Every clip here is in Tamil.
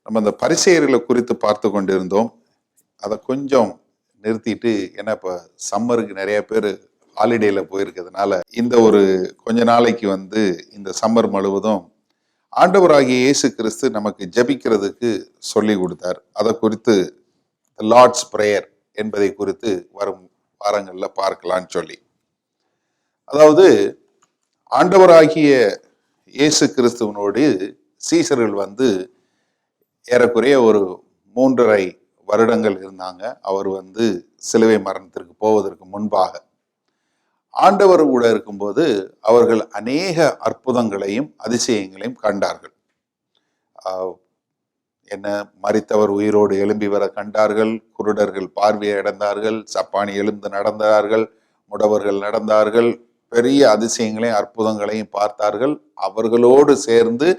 நம்ம அந்த பரிசேயர்களை குறித்து பார்த்து கொண்டிருந்தோம். அதை கொஞ்சம் நிறுத்திட்டு, ஏன்னா இப்போ சம்மருக்கு நிறைய பேர் ஹாலிடேல போயிருக்கிறதுனால இந்த ஒரு கொஞ்ச நாளைக்கு இந்த சம்மர் முழுவதும் ஆண்டவராகிய இயேசு கிறிஸ்து நமக்கு ஜெபிக்கிறதுக்கு சொல்லி கொடுத்தார். அதை குறித்து லார்ட்ஸ் பிரேயர் என்பதை குறித்து வரும் வாரங்களில் பார்க்கலான்னு சொல்லி, அதாவது ஆண்டவராகிய இயேசு கிறிஸ்துவனோடு சீசர்கள் ஏறக்குறைய ஒரு 3.5 வருடங்கள் இருந்தாங்க. அவர் சிலுவை மரணத்திற்கு போவதற்கு முன்பாக ஆண்டவர் கூட இருக்கும்போது அவர்கள் அநேக அற்புதங்களையும் அதிசயங்களையும் கண்டார்கள். என்ன, மரித்தவர் உயிரோடு எழும்பி வர கண்டார்கள், குருடர்கள் பார்வையை அடைந்தார்கள், சப்பானி எழுந்து நடந்தார்கள், முடவர்கள் நடந்தார்கள், பெரிய அதிசயங்களையும் அற்புதங்களையும் பார்த்தார்கள். அவர்களோடு சேர்ந்து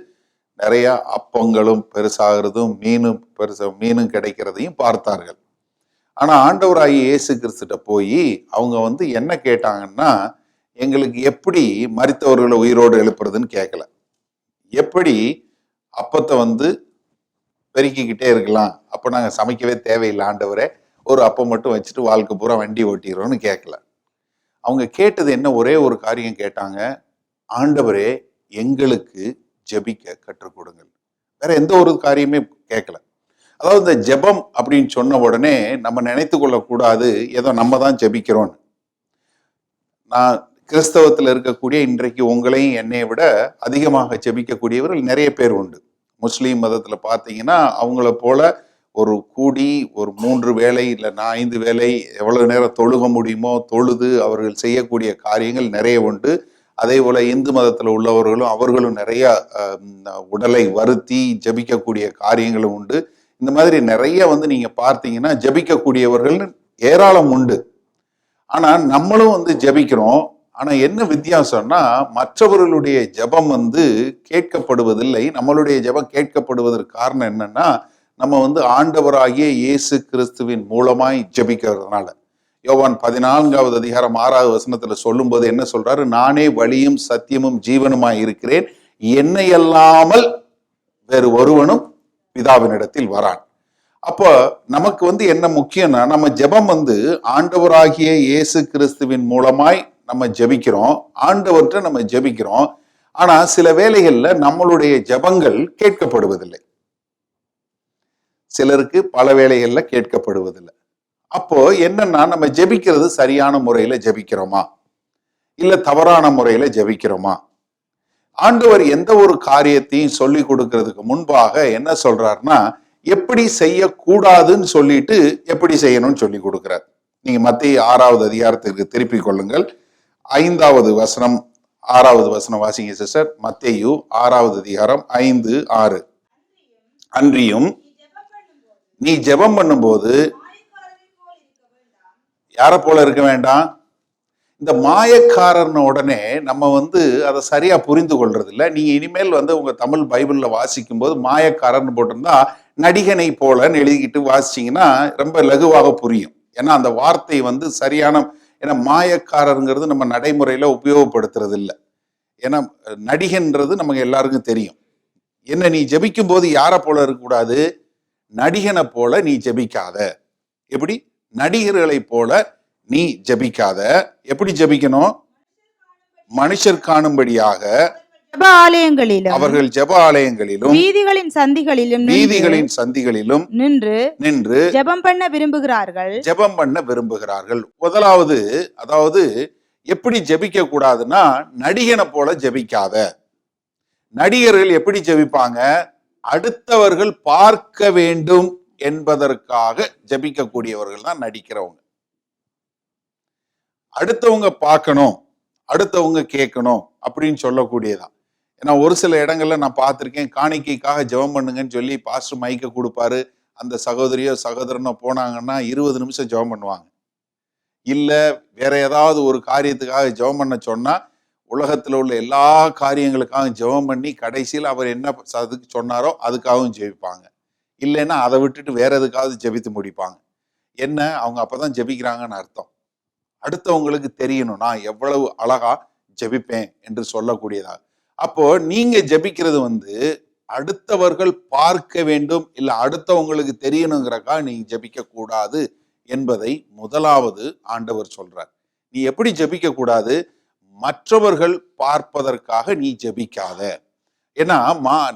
நிறைய அப்பங்களும் பெருசாகிறதும் மீனும் கிடைக்கிறதையும் பார்த்தார்கள். ஆனா ஆண்டவராகிய இயேசு கிறிஸ்துட்ட போய் அவங்க என்ன கேட்டாங்கன்னா, எங்களுக்கு எப்படி மரித்தவர்களை உயிரோடு எழுப்புறதுன்னு கேட்கல, எப்படி அப்பத்தை பெருக்கிக்கிட்டே இருக்கலாம், அப்ப நாங்க சமைக்கவே தேவையில்லை ஆண்டவரே, ஒரு அப்பம் மட்டும் வச்சுட்டு வாழ்க்கை பூரா வண்டி ஓட்டிடுறோம்னு கேட்கல. அவங்க கேட்டது என்ன, ஒரே ஒரு காரியம் கேட்டாங்க, ஆண்டவரே எங்களுக்கு ஜெபிக்க கற்றுக் கொடுங்கள். வேற எந்த ஒரு காரியமே கேட்கல. அதாவது இந்த ஜெபம் அப்படின்னு சொன்ன உடனே நம்ம நினைத்து கொள்ளக்கூடாது ஏதோ நம்ம தான் ஜெபிக்கிறோன்னு. நான் கிறிஸ்தவத்தில் இருக்கக்கூடிய இன்றைக்கு உங்களையும் என்னை விட அதிகமாக ஜெபிக்கக்கூடியவர்கள் நிறைய பேர் உண்டு. முஸ்லீம் மதத்துல பார்த்தீங்கன்னா அவங்கள போல ஒரு கூடி ஒரு 3 வேளை இல்லை 5 வேளை எவ்வளவு நேரம் தொழுக முடியுமோ தொழுது அவர்கள் செய்யக்கூடிய காரியங்கள் நிறைய உண்டு. அதே போல இந்து மதத்துல உள்ளவர்களும் அவர்களும் நிறைய உடலை வருத்தி ஜபிக்கக்கூடிய காரியங்களும் உண்டு. இந்த மாதிரி நிறைய நீங்க பார்த்தீங்கன்னா ஜபிக்கக்கூடியவர்கள் ஏராளம் உண்டு. ஆனா நம்மளும் ஜபிக்கிறோம். ஆனா என்ன வித்தியாசம்னா, மற்றவர்களுடைய ஜபம் கேட்கப்படுவதில்லை, நம்மளுடைய ஜபம் கேட்கப்படுவதற்கு காரணம் என்னன்னா, நம்ம ஆண்டவராகிய இயேசு கிறிஸ்துவின் மூலமாய் ஜபிக்கிறதுனால. யோவான் 14வது அதிகாரம் 6வது வசனத்துல சொல்லும் போது என்ன சொல்றாரு, நானே வழியும் சத்தியமும் ஜீவனுமாய் இருக்கிறேன், என்னை அல்லாமல் வேறு ஒருவனும் பிதாவினிடத்தில் வரான். அப்போ நமக்கு என்ன முக்கியம்னா, நம்ம ஜெபம் ஆண்டவராகிய இயேசு கிறிஸ்துவின் மூலமாய் நம்ம ஜெபிக்கிறோம், ஆண்டவர்கிட்ட நம்ம ஜெபிக்கிறோம். ஆனா சில வேளைகள்ல நம்மளுடைய ஜெபங்கள் கேட்கப்படுவதில்லை, சிலருக்கு பல வேளைகள்ல கேட்கப்படுவதில்லை. அப்போ என்னன்னா, நம்ம ஜெபிக்கிறது சரியான முறையில ஜெபிக்கிறோமா இல்ல தவறான முறையில ஜெபிக்கிறோமா? ஆண்டவர் எந்த ஒரு காரியத்தையும் சொல்லி கொடுக்கறதுக்கு முன்பாக என்ன சொல்றாருன்னா, எப்படி செய்யக்கூடாதுன்னு சொல்லிட்டு எப்படி செய்யணும்னு சொல்லி கொடுக்கிறார். நீங்க மத்தேயு 6வது அதிகாரத்திற்கு திருப்பிக் கொள்ளுங்கள். 5வது வசனம் 6வது வசனம் வாசிங்க சிஸ்டர். மத்தேயு 6வது அதிகாரம் 5, 6. அன்றியும் நீ ஜெபம் பண்ணும்போது யாரை போல இருக்க வேண்டாம். இந்த மாயக்காரன் உடனே நம்ம அதை சரியா புரிந்து கொள்றது இல்லை. நீங்க இனிமேல் உங்க தமிழ் பைபிள்ல வாசிக்கும் போது மாயக்காரன் போட்டிருந்தா நடிகனை போலன்னு எழுதிக்கிட்டு வாசிச்சீங்கன்னா ரொம்ப லகுவாக புரியும். ஏன்னா அந்த வார்த்தை சரியான, ஏன்னா மாயக்காரருங்கிறது நம்ம நடைமுறையில உபயோகப்படுத்துறது இல்லை. ஏன்னா நடிகன்றது நமக்கு எல்லாருக்கும் தெரியும். என்ன, நீ ஜெபிக்கும் போது யாரை போல இருக்கக்கூடாது, நடிகனை போல நீ ஜெபிக்காத. எப்படி? நடிகர்களை போல நீ ஜெபிக்காத. எப்படி ஜெபிக்கணும்? மனுஷர் காணும்படியாக அவர்கள் ஜெப ஆலயங்களிலும் வீதிகளின் சந்திகளிலும் நின்று ஜெபம் பண்ண விரும்புகிறார்கள். முதலாவது, அதாவது எப்படி ஜெபிக்க கூடாதுன்னா, நடிகனை போல ஜெபிக்காத. நடிகர்கள் எப்படி ஜெபிப்பாங்க? அடுத்தவர்கள் பார்க்க வேண்டும் என்பதற்காக ஜபிக்கக்கூடியவர்கள் தான் நடிக்கிறவங்க. அடுத்தவங்க பார்க்கணும், அடுத்தவங்க கேட்கணும் அப்படின்னு சொல்லக்கூடியதான். ஏன்னா ஒரு சில இடங்கள்ல நான் பார்த்திருக்கேன், காணிக்கைக்காக ஜெபம் பண்ணுங்கன்னு சொல்லி பாஸ்டர் மைக்க கொடுப்பாரு. அந்த சகோதரியோ சகோதரனோ போனாங்கன்னா 20 நிமிஷம் ஜெபம் பண்ணுவாங்க. இல்ல வேற ஏதாவது ஒரு காரியத்துக்காக ஜெபம் பண்ண சொன்னா உலகத்துல உள்ள எல்லா காரியங்களுக்காகவும் ஜெபம் பண்ணி கடைசியில் அவர் என்ன அதுக்கு சொன்னாரோ அதுக்காகவும் ஜெபிப்பாங்க. இல்லைன்னா அதை விட்டுட்டு வேற எதுக்காவது ஜெபித்து முடிப்பாங்க. என்ன, அவங்க அப்பதான் ஜெபிக்கிறாங்கன்னு அர்த்தம். அடுத்தவங்களுக்கு தெரியணும் நான் எவ்வளவு அழகா ஜெபிப்பேன் என்று சொல்லக்கூடியதா. அப்போ நீங்க ஜெபிக்கிறது அடுத்தவர்கள் பார்க்க வேண்டும், இல்ல அடுத்தவங்களுக்கு தெரியணுங்கிறக்கா நீ ஜெபிக்க கூடாது என்பதை முதலாவது ஆண்டவர் சொல்றார். நீ எப்படி ஜெபிக்க கூடாது? மற்றவர்கள் பார்ப்பதற்காக நீ ஜெபிக்காத. ஏன்னா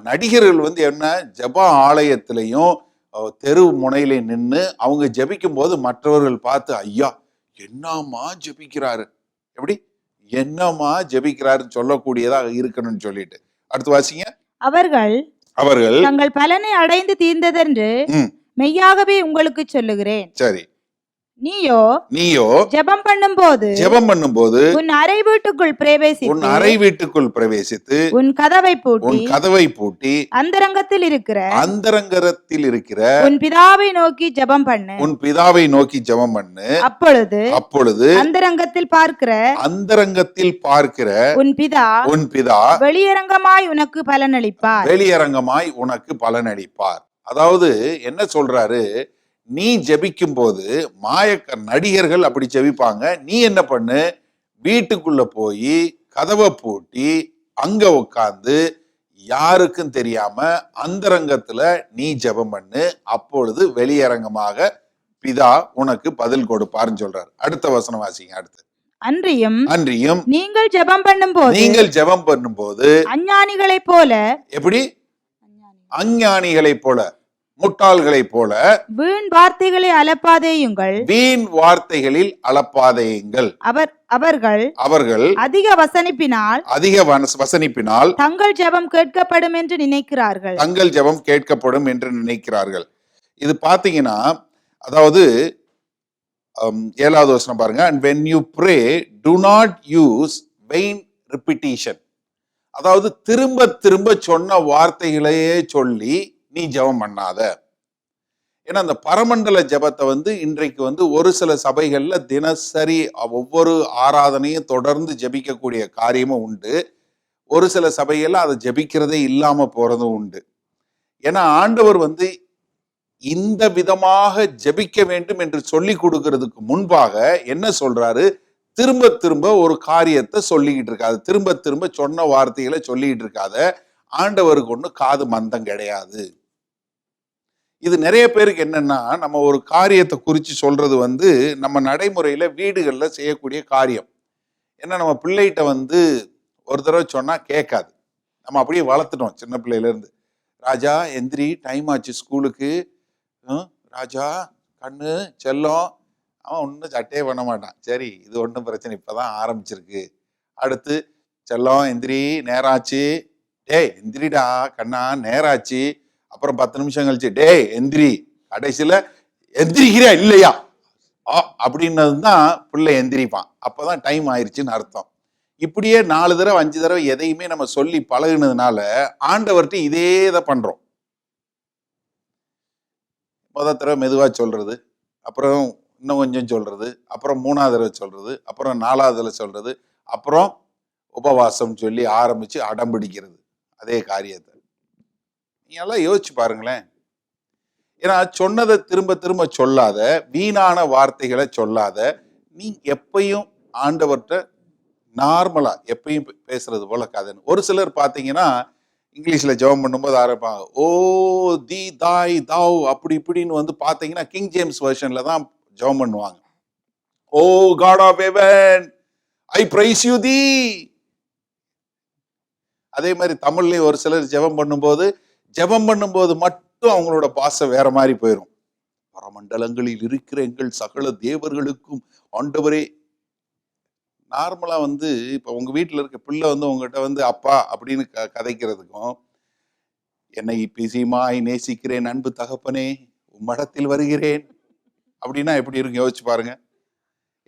நடிகர்கள் வந்து என்ன, ஜெப ஆலயத்திலையும் தெரு முனையில நின்று அவங்க ஜெபிக்கும் போது மற்றவர்கள் பார்த்து, ஐயா என்னமா ஜெபிக்கிறாரு, எப்படி என்னமா ஜெபிக்கிறாருன்னு சொல்லக்கூடியதா இருக்கணும்னு சொல்லிட்டு. அடுத்து வாசிங்க. அவர்கள் அவர்கள் தங்கள் பலனை அடைந்து தீர்ந்ததென்று மெய்யாகவே உங்களுக்கு சொல்லுகிறேன். சரி, நீயோ ஜெபம் பண்ணும்போது உன் அறை வீட்டுக்குள் பிரவேசித்து உன் கதவை பூட்டி அந்தரங்கத்தில் இருக்கிற உன் பிதாவை நோக்கி ஜெபம் பண்ணு. அப்பொழுது அந்தரங்கத்தில் பார்க்கிற உன் பிதா வெளியரங்கமாய் உனக்கு பலனளிப்பார். அதாவது என்ன சொல்றாரு, நீ ஜெபிக்கும் போது நடிகர்கள் அப்படி ஜெபிப்பாங்க. நீ என்ன பண்ணு, வீட்டுக்குள்ள போய் கதவை பூட்டி அங்க உட்கார்ந்து யாருக்கும் தெரியாம அந்தரங்கத்துல நீ ஜெபம் பண்ணு. அப்பொழுது வெளியரங்கமாக பிதா உனக்கு பதில் கொடுப்பார்னு சொல்றாரு. அடுத்த வசனம் வாசிங்க. அடுத்து. அன்றியும் நீங்கள் ஜெபம் பண்ணும்போது அஞ்ஞானிகளைப் போல, எப்படி அஞ்ஞானிகளைப் போல, முட்டாள்களைப் போல வீண் வார்த்தைகளை வார்த்தைகளில் அளப்பாதேயுங்கள். அவர்கள் அதிக வசனிப்பினால் தங்கள் ஜெபம் கேட்கப்படும் என்று நினைக்கிறார்கள். இது பாத்தீங்கன்னா, அதாவது 7வது வசனம் பாருங்க. and when you pray do not use vain repetition. அதாவது திரும்ப திரும்ப சொன்ன வார்த்தைகளையே சொல்லி நீ ஜெபம் பண்ணாத. ஏன்னா அந்த பரமண்டல ஜெபத்தை வந்து இன்றைக்கு வந்து ஒரு சில சபைகள்ல தினசரி ஒவ்வொரு ஆராதனையும் தொடர்ந்து ஜெபிக்கக்கூடிய காரியமும் உண்டு. ஒரு சில சபைகள்ல அதை ஜெபிக்கிறதே இல்லாம போறதும் உண்டு. ஏன்னா ஆண்டவர் வந்து இந்த விதமாக ஜெபிக்க வேண்டும் என்று சொல்லி கொடுக்கிறதுக்கு முன்பாக என்ன சொல்றாரு, திரும்ப திரும்ப ஒரு காரியத்தை சொல்லிக்கிட்டு இருக்காது, திரும்ப திரும்ப சொன்ன வார்த்தைகளை சொல்லிக்கிட்டு இருக்காத. ஆண்டவருக்கு ஒண்ணு காது மந்தம் கிடையாது. இது நிறைய பேருக்கு என்னன்னா, நம்ம ஒரு காரியத்தை குறித்து சொல்றது வந்து நம்ம நடைமுறையில வீடுகள்ல செய்யக்கூடிய காரியம். ஏன்னா நம்ம பிள்ளைகிட்ட வந்து ஒரு தடவை சொன்னா கேட்காது. நம்ம அப்படியே வளர்த்துட்டோம் சின்ன பிள்ளையில இருந்து. ராஜா எந்திரி, டைம் ஆச்சு ஸ்கூலுக்கு, ராஜா கண்ணு செல்லம். அவன் ஒன்றும் சட்டையே பண்ண மாட்டான். சரி, இது ஒன்றும் பிரச்சனை, இப்பதான் ஆரம்பிச்சிருக்கு. அடுத்து செல்லம் எந்திரி, நேராச்சு, டேய் எந்திரிடா கண்ணா நேராச்சு. அப்புறம் 10 நிமிஷம் கழிச்சு டேய் எந்திரி. கடைசியில எந்திரிக்கிறா இல்லையா அப்படின்னதுதான் பிள்ளை எந்திரிப்பான். அப்பதான் டைம் ஆயிடுச்சுன்னு அர்த்தம். இப்படியே 4 தடவை 5 தடவை எதையுமே நம்ம சொல்லி பழகுனதுனால ஆண்டவர்கிட்ட இதே தான் பண்றோம். முதல் தடவை மெதுவா சொல்றது, அப்புறம் இன்னும் கொஞ்சம் சொல்றது, அப்புறம் 3வது தடவை சொல்றது, அப்புறம் 4வது தடவை சொல்றது, அப்புறம் உபவாசம் சொல்லி ஆரம்பிச்சு அடம்பிடிக்கிறது அதே காரியத்தை. நீங்க எல்லாம் யோசிச்சு பாருங்களேன். ஏன்னா சொன்னதை திரும்ப திரும்ப சொல்லாத, வீணான வார்த்தைகளை சொல்லாத. நீ எப்பயும் ஆண்டவர்கிட்ட நார்மலா எப்பயும் பேசுறது போல கதைன்னு. ஒரு சிலர் பாத்தீங்கன்னா இங்கிலீஷ்ல ஜெபம் பண்ணும்போது ஆரம்பிப்பாங்க, ஓ தி தாய் தாவ் அப்படி இப்படின்னு வந்து பாத்தீங்கன்னா கிங் ஜேம்ஸ் வெர்ஷன்ல தான் ஜெபம் பண்ணுவாங்க. O God of heaven I praise you the. அதே மாதிரி தமிழ்லயும் ஒரு சிலர் ஜெபம் பண்ணும்போது மட்டும் அவங்களோட பாசம் வேற மாதிரி போயிடும். பரமண்டலங்களில் இருக்கிற எங்கள் சகல தேவர்களுக்கும் ஆண்டவரே. நார்மலா வந்து இப்ப உங்க வீட்டுல இருக்க பிள்ளை வந்து உங்ககிட்ட வந்து அப்பா அப்படின்னு கதைக்கிறதுக்கும், என்னை பிசிமாய் நேசிக்கிறேன் அன்பு தகப்பனே உம்மடத்தில் வருகிறேன் அப்படின்னா எப்படி இருக்கும் யோசிச்சு பாருங்க.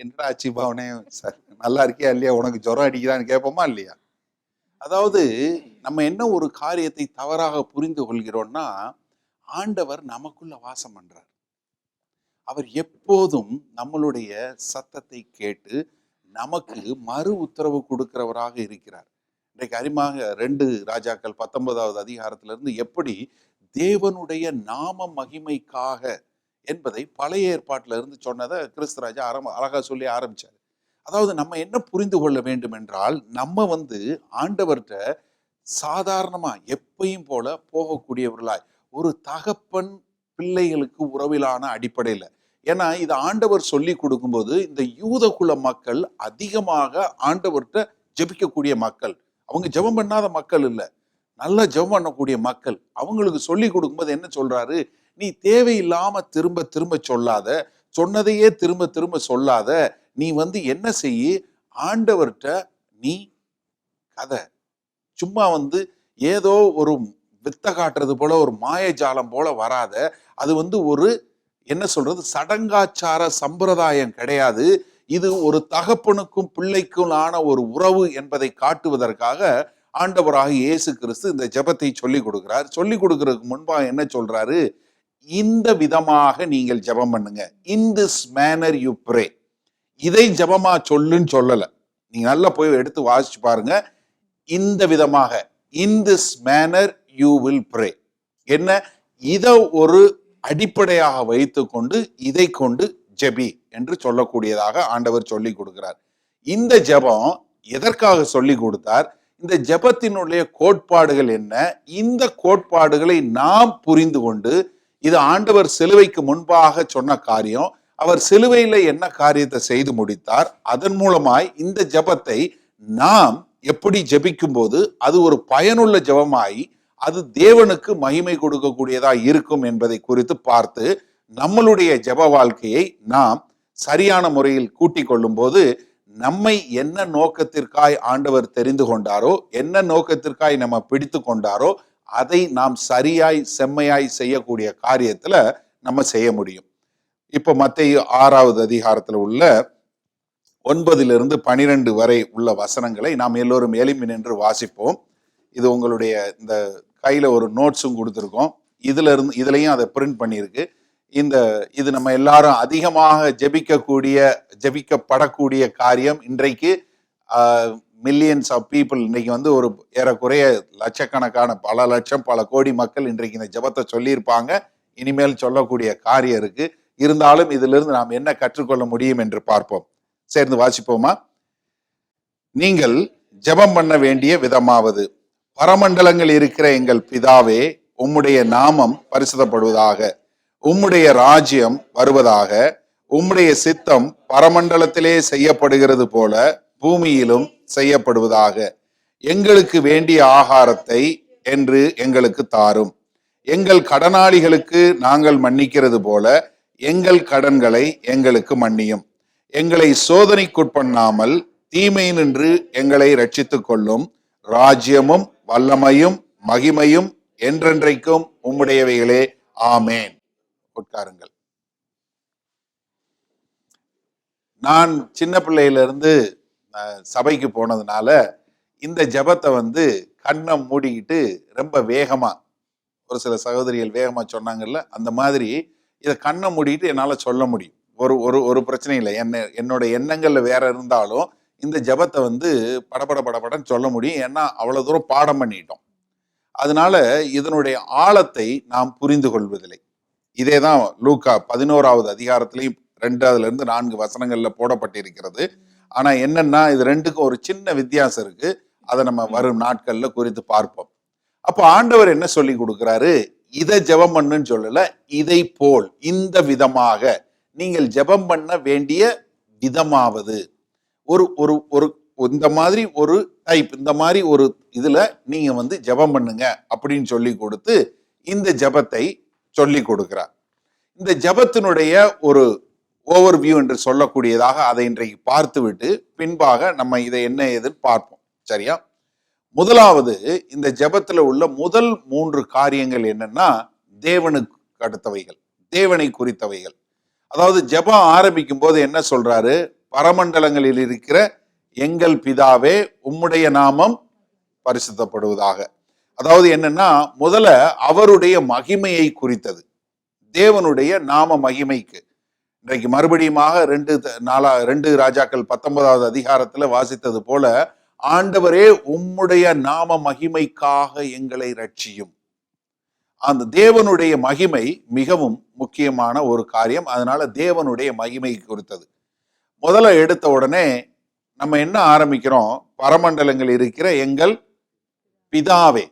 என்னடா ஆச்சு பாவனே, நல்லா இருக்கியா இல்லையா, உனக்கு ஜுரம் அடிக்கிறான்னு கேட்போமா இல்லையா? அதாவது நம்ம என்ன ஒரு காரியத்தை தவறாக புரிந்து கொள்கிறோம்னா, ஆண்டவர் நமக்குள்ள வாசம் பண்றார். அவர் எப்போதும் நம்மளுடைய சத்தத்தை கேட்டு நமக்கு மறு உத்தரவு கொடுக்கிறவராக இருக்கிறார். இன்றைக்கு அரிமாக 2 ராஜாக்கள் 19வது அதிகாரத்திலிருந்து எப்படி தேவனுடைய நாம மகிமைக்காக என்பதை பழைய ஏற்பாட்டில இருந்து சொன்னதை கிறிஸ்துராஜா அழகா சொல்லி ஆரம்பிச்சாரு. அதாவது நம்ம என்ன புரிந்து கொள்ள வேண்டும் என்றால், நம்ம வந்து ஆண்டவர்கிட்ட சாதாரணமா எப்பயும் போல போகக்கூடியவர்களாய், ஒரு தகப்பன் பிள்ளைகளுக்கு உறவிலான அடிப்படையில. ஏன்னா இது ஆண்டவர் சொல்லி கொடுக்கும்போது இந்த யூத குல மக்கள் அதிகமாக ஆண்டவர்கிட்ட ஜெபிக்கக்கூடிய மக்கள். அவங்க ஜெபம் பண்ணாத மக்கள் இல்ல, நல்லா ஜெபம் பண்ணக்கூடிய மக்கள். அவங்களுக்கு சொல்லி கொடுக்கும்போது என்ன சொல்றாரு, நீ தேவையில்லாம திரும்ப திரும்ப சொல்லாத, சொன்னதையே திரும்ப திரும்ப சொல்லாத, நீ என்ன செய்யி, ஆண்டவர்கிட்ட நீ கதை சும்மா ஏதோ ஒரு வித்த காட்டுறது போல, ஒரு மாயஜாலம் போல வராத. அது ஒரு என்ன சொல்றது, சடங்காச்சார சம்பிரதாயம் கிடையாது. இது ஒரு தகப்பனுக்கும் பிள்ளைக்குமான ஒரு உறவு என்பதை காட்டுவதற்காக ஆண்டவராக இயேசு கிறிஸ்து இந்த ஜெபத்தை சொல்லி கொடுக்கிறார். சொல்லி கொடுக்கிறதுக்கு முன்பாக என்ன சொல்றாரு, இந்த விதமாக நீங்கள் ஜெபம் பண்ணுங்க. In this manor you pray. இதை ஜெபமா சொல்லுன்னு சொல்லல. நீங்க நல்லா போய் எடுத்து வாசிச்சு பாருங்க. இந்த விதமாக, in this manor you will pray. என்ன, இதை ஒரு அடிப்படையாக வைத்துக்கொண்டு இதை கொண்டு ஜெபி என்று சொல்லக்கூடியதாக ஆண்டவர் சொல்லி கொடுக்கிறார். இந்த ஜெபம் எதற்காக சொல்லி கொடுத்தார், இந்த ஜெபத்தினுடைய கோட்பாடுகள் என்ன, இந்த கோட்பாடுகளை நாம் புரிந்து கொண்டு, இது ஆண்டவர் சிலுவைக்கு முன்பாக சொன்ன காரியம், அவர் சிலுவையில என்ன காரியத்தை செய்து முடித்தார், அதன் மூலமாய் இந்த ஜெபத்தை நாம் எப்படி ஜெபிக்கும் போது அது ஒரு பயனுள்ள ஜெபமாய் அது தேவனுக்கு மகிமை கொடுக்கக்கூடியதா இருக்கும் என்பதை குறித்து பார்த்து, நம்மளுடைய ஜெப வாழ்க்கையை நாம் சரியான முறையில் கூட்டிக் கொள்ளும் போது, நம்மை என்ன நோக்கத்திற்காய் ஆண்டவர் தெரிந்து கொண்டாரோ, என்ன நோக்கத்திற்காய் நம்ம பிடித்து கொண்டாரோ, அதை நாம் சரியாய் செம்மையாய் செய்யக்கூடிய காரியத்துல நம்ம செய்ய முடியும். இப்ப மத்தேயு 6வது அதிகாரத்துல உள்ள 9 - 12 வரை உள்ள வசனங்களை நாம் எல்லோரும் எழும்பி நின்று வாசிப்போம். இது உங்களுடைய இந்த கையில ஒரு நோட்ஸும் கொடுத்துருக்கோம். இதுலயும் அதை பிரிண்ட் பண்ணியிருக்கு. இது நம்ம எல்லாரும் அதிகமாக ஜெபிக்கப்படக்கூடிய காரியம். இன்றைக்கு மில்லியன்ஸ் ஆஃப் பீப்புள், இன்னைக்கு ஒரு ஏறக்குறைய லட்சக்கணக்கான, பல லட்சம் பல கோடி மக்கள் இன்றைக்கு இந்த ஜெபத்தை சொல்லியிருப்பாங்க. இனிமேல் சொல்லக்கூடிய காரியம் இருக்கு. இருந்தாலும் இதிலிருந்து நாம் என்ன கற்றுக்கொள்ள முடியும் என்று பார்ப்போம். சேர்ந்து வாசிப்போமா? நீங்கள் ஜெபம் பண்ண வேண்டிய விதமாவது, பரமண்டலங்கள் இருக்கிற எங்கள் பிதாவே, உம்முடைய நாமம் பரிசுத்தப்படுவதாக, உம்முடைய ராஜ்யம் வருவதாக, உம்முடைய சித்தம் பரமண்டலத்திலே செய்யப்படுகிறது போல பூமியிலும் செய்யப்படுவதாக. எங்களுக்கு வேண்டிய ஆகாரத்தை என்று எங்களுக்கு தாரும். எங்கள் கடனாளிகளுக்கு நாங்கள் மன்னிக்கிறது போல எங்கள் கடன்களை எங்களுக்கு மன்னியும். எங்களை சோதனைக்குட்பண்ணாமல் தீமையினின்று எங்களை ரட்சித்துக் கொள்ளும். ராஜ்யமும் வல்லமையும் மகிமையும் என்றென்றைக்கும் உம்முடையவைகளே, ஆமேன். உட்காருங்கள். நான் சின்ன பிள்ளையிலிருந்து சபைக்கு போனதுனால இந்த ஜெபத்தை கண்ணை மூடிக்கிட்டு ரொம்ப வேகமா, ஒரு சில சகோதரிகள் வேகமா சொன்னாங்கல்ல, அந்த மாதிரி இதை கண்ணை மூடிட்டு என்னால சொல்ல முடியும். ஒரு பிரச்சனை இல்லை. என்னோட எண்ணங்கள்ல வேற இருந்தாலும் இந்த ஜெபத்தை படபடன்னு சொல்ல முடியும். ஏன்னா அவ்வளவு தூரம் பாடம் பண்ணிட்டோம். அதனால இதனுடைய ஆழத்தை நாம் புரிந்து கொள்வதில்லை. இதேதான் லூக்கா 11வது அதிகாரத்திலையும் 2 - 4 வசனங்கள்ல போடப்பட்டிருக்கிறது. ஆனா என்னன்னா, இது ரெண்டுக்கும் ஒரு சின்ன வித்தியாசம் இருக்கு. அதை நம்ம வரும் நாட்கள்ல குறித்து பார்ப்போம். அப்ப ஆண்டவர் என்ன சொல்லி கொடுக்கிறாரு, இதை ஜெபம் பண்ணுன்னு சொல்லல, இதை போல், இந்த விதமாக நீங்கள் ஜெபம் பண்ண வேண்டிய விதமாவது, ஒரு இந்த மாதிரி ஒரு டைப், இந்த மாதிரி ஒரு இதுல நீங்க ஜெபம் பண்ணுங்க அப்படின்னு சொல்லி கொடுத்து இந்த ஜெபத்தை சொல்லி கொடுக்கிறார். இந்த ஜெபத்தினுடைய ஒரு ஓவர்வியூ என்று சொல்லக்கூடியதாக அதை இன்றைக்கு பார்த்து விட்டு பின்பாக நம்ம இதை என்ன ஏதுன்னு பார்ப்போம். சரியா? முதலாவது, இந்த ஜெபத்துல உள்ள முதல் 3 காரியங்கள் என்னன்னா, தேவனுக்கு அடுத்தவைகள், தேவனை குறித்தவைகள். அதாவது ஜெபம் ஆரம்பிக்கும் போது என்ன சொல்றாரு, பரமண்டலங்களில் இருக்கிற எங்கள் பிதாவே, உம்முடைய நாமம் பரிசுத்தப்படுவதாக. அதாவது என்னன்னா, முதல்ல அவருடைய மகிமையை குறித்தது, தேவனுடைய நாம மகிமைக்கு. இன்றைக்கு மறுபடியுமாக 2 ராஜாக்கள் 19வது அதிகாரத்துல வாசித்தது போல, ஆண்டவரே உம்முடைய நாம மகிமைக்காக எங்களை ரட்சியும். அந்த தேவனுடைய மகிமை மிகவும் முக்கியமான ஒரு காரியம். அதனால தேவனுடைய மகிமை குறித்தது. முதல்ல எடுத்த உடனே நம்ம என்ன ஆரம்பிக்கிறோம், பரமண்டலங்கள் இருக்கிற எங்கள் பிதாவே,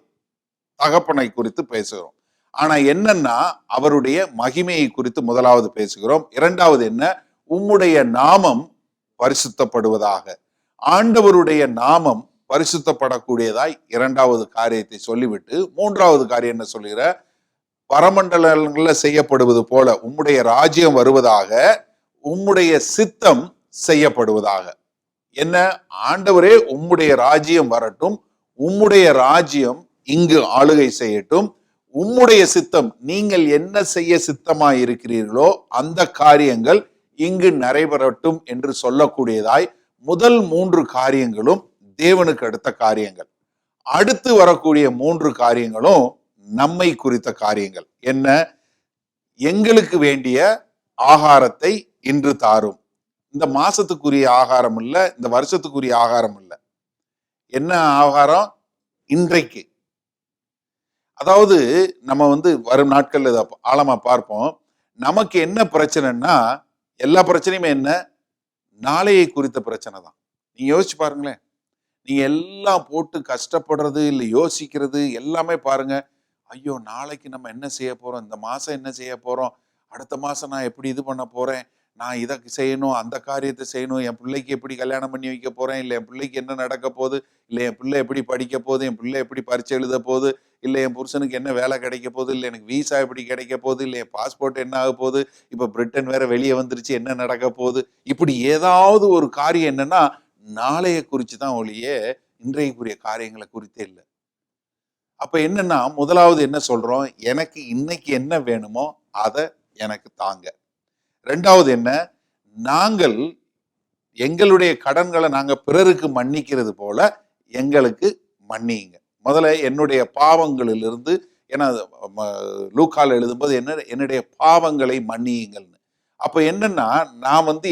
தகப்பனை குறித்து பேசுகிறோம். ஆனா என்னன்னா அவருடைய மகிமையை குறித்து முதலாவது பேசுகிறோம். இரண்டாவது என்ன? உம்முடைய நாமம் பரிசுத்தப்படுவதாக. ஆண்டவருடைய நாமம் பரிசுத்தப்படக்கூடியதாய் இரண்டாவது காரியத்தை சொல்லிவிட்டு மூன்றாவது காரியம் என்ன சொல்லுகிற? பரமண்டலங்கள்ல செய்யப்படுவது போல உம்முடைய ராஜ்யம் வருவதாக, உம்முடைய சித்தம் செய்யப்படுவதாக. என்ன? ஆண்டவரே உம்முடைய ராஜ்யம் வரட்டும், உம்முடைய ராஜ்யம் இங்கு ஆளுகை செய்யட்டும், உம்முடைய சித்தம், நீங்கள் என்ன செய்ய சித்தமாய் இருக்கிறீர்களோ அந்த காரியங்கள் இங்கு நடைபெறட்டும் என்று சொல்லக்கூடியதாய் முதல் மூன்று காரியங்களும் தேவனுக்கு அடுத்த காரியங்கள். அடுத்து வரக்கூடிய மூன்று காரியங்களும் நம்மை குறித்த காரியங்கள். என்ன? எங்களுக்கு வேண்டிய ஆகாரத்தை இன்று தாரும். இந்த மாசத்துக்குரிய ஆகாரம் இல்ல, இந்த வருஷத்துக்குரிய ஆகாரம் இல்ல. என்ன ஆகாரம்? இன்றைக்கு. அதாவது நம்ம வரும் நாட்கள்ல இதை ஆழமா பார்ப்போம். நமக்கு என்ன பிரச்சனைன்னா, எல்லா பிரச்சனையுமே என்ன? நாளையை குறித்த பிரச்சனை தான். நீங்க யோசிச்சு பாருங்களேன். நீங்க எல்லாம் போட்டு கஷ்டப்படுறது இல்லை, யோசிக்கிறது எல்லாமே பாருங்க. ஐயோ, நாளைக்கு நம்ம என்ன செய்ய போறோம், இந்த மாசம் என்ன செய்ய போறோம், அடுத்த மாசம் நான் எப்படி இது பண்ண போறேன், நான் இதை செய்யணும், அந்த காரியத்தை செய்யணும், என் பிள்ளைக்கு எப்படி கல்யாணம் பண்ணி வைக்க போறேன், இல்லை என் பிள்ளைக்கு என்ன நடக்க போகுது, இல்லை என் பிள்ளை எப்படி படிக்க போகுது, என் பிள்ளை எப்படி பரீட்சை எழுத போகுது, இல்லை என் புருஷனுக்கு என்ன வேலை கிடைக்க போகுது, இல்லை எனக்கு வீசா எப்படி கிடைக்க போகுது, இல்லை என் பாஸ்போர்ட் என்ன ஆக போகுது, இப்போ பிரிட்டன் வேற வெளியே வந்துருச்சு, என்ன நடக்க போகுது. இப்படி ஏதாவது ஒரு காரியம் என்னன்னா நாளைய குறித்து தான் ஒழிய இன்றைக்குரிய காரியங்களை குறித்தே இல்லை. அப்ப என்னன்னா முதலாவது என்ன சொல்றோம்? எனக்கு இன்னைக்கு என்ன வேணுமோ அதை எனக்கு தாங்க. ரெண்டாவது என்ன? நாங்கள் எங்களுடைய கடன்களை நாங்க பிறருக்கு மன்னிக்கிறது போல எங்களுக்கு மன்னியுங்க. முதல்ல என்னுடைய பாவங்களிலிருந்து, ஏன்னா லூக்கால எழுதும்போது என்னுடைய பாவங்களை மன்னியுங்கள்னு. அப்ப என்னன்னா நான்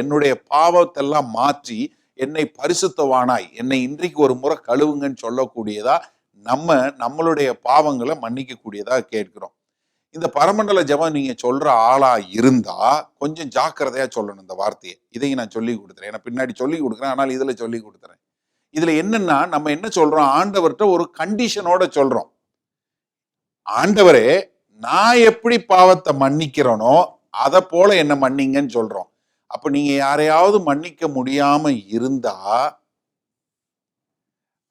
என்னுடைய பாவத்தெல்லாம் மாற்றி என்னை பரிசுத்தவானாய், என்னை இன்றைக்கு ஒரு முறை கழுவுங்கன்னு சொல்லக்கூடியதா நம்மளுடைய பாவங்களை மன்னிக்க கூடியதா கேட்கிறோம். இந்த பரமண்டல ஜெபம் நீங்க சொல்ற ஆளா இருந்தா கொஞ்சம் ஜாக்கிரதையா சொல்லணும் இந்த வார்த்தையை. இதையும் நான் சொல்லி கொடுத்துறேன், ஏன்னா பின்னாடி சொல்லி கொடுக்குறேன், ஆனால் இதுல சொல்லி கொடுத்துறேன். இதுல என்னன்னா நம்ம என்ன சொல்றோம்? ஆண்டவர்கிட்ட ஒரு கண்டிஷனோட சொல்றோம். ஆண்டவரே, நான் எப்படி பாவத்தை மன்னிக்கிறேனோ அதை போல என்ன மன்னிங்கன்னு சொல்றோம். அப்ப நீங்க யாரையாவது மன்னிக்க முடியாம இருந்தா,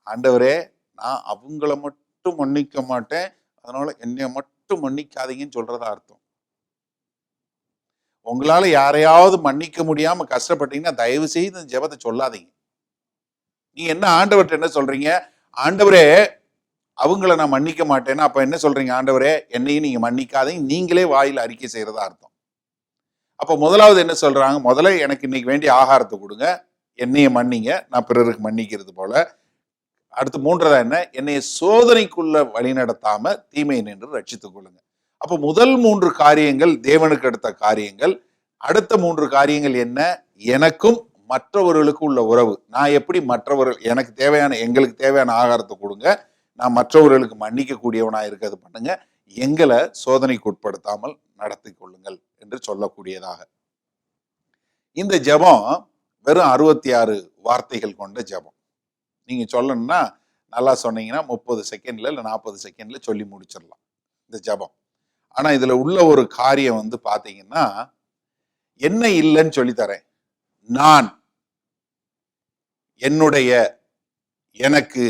ஆண்டவரே நான் அவங்கள மட்டும் மன்னிக்க மாட்டேன், அதனால என்னை மட்டும் மன்னிக்காதீங்கன்னு சொல்றதா அர்த்தம். உங்களால யாரையாவது மன்னிக்க முடியாம கஷ்டப்பட்டீங்கன்னா தயவு செய்து இந்த ஜெபத்தை சொல்லாதீங்க. நீங்க என்ன ஆண்டவர்கிட்ட என்ன சொல்றீங்க? ஆண்டவரே அவங்கள நான் மன்னிக்க மாட்டேன்னா அப்ப என்ன சொல்றீங்க? ஆண்டவரே என்னையும் நீங்க மன்னிக்காதீங்க, நீங்களே வாயில அறிக்கை செய்யறதா அர்த்தம். அப்ப முதலாவது என்ன சொல்றாங்க? முதல்ல எனக்கு இன்னைக்கு வேண்டிய ஆகாரத்தை கொடுங்க, என்னைய மன்னிங்க, நான் பிறருக்கு மன்னிக்கிறது போல. அடுத்து மூன்றதா என்ன? என்னைய சோதனைக்குள்ள வழி நடத்தாம தீமை நின்று ரட்சித்துக் கொள்ளுங்க. அப்ப முதல் மூன்று காரியங்கள் தேவனுக்கு அடுத்த காரியங்கள். அடுத்த மூன்று காரியங்கள் என்ன? எனக்கும் மற்றவர்களுக்கு உள்ள உறவு. நான் எப்படி மற்றவர்கள் எங்களுக்கு தேவையான ஆகாரத்தை கொடுங்க, நான் மற்றவர்களுக்கு மன்னிக்க கூடியவனா இருக்கிறது பண்ணுங்க, எங்களை சோதனைக்கு உட்படுத்தாமல் நடத்தி கொள்ளுங்கள் என்று சொல்லக்கூடியதாக. இந்த ஜெபம் வெறும் 66 வார்த்தைகள் கொண்ட ஜெபம். நீங்க சொல்லணும்னா நல்லா சொன்னீங்கன்னா 30 செகண்ட்ல இல்ல 40 செகண்ட்ல சொல்லி முடிச்சிடலாம் இந்த ஜெபம். ஆனா இதுல உள்ள ஒரு காரியம் பாத்தீங்கன்னா, என்ன இல்லைன்னு சொல்லி தரேன். நான், என்னுடைய, எனக்கு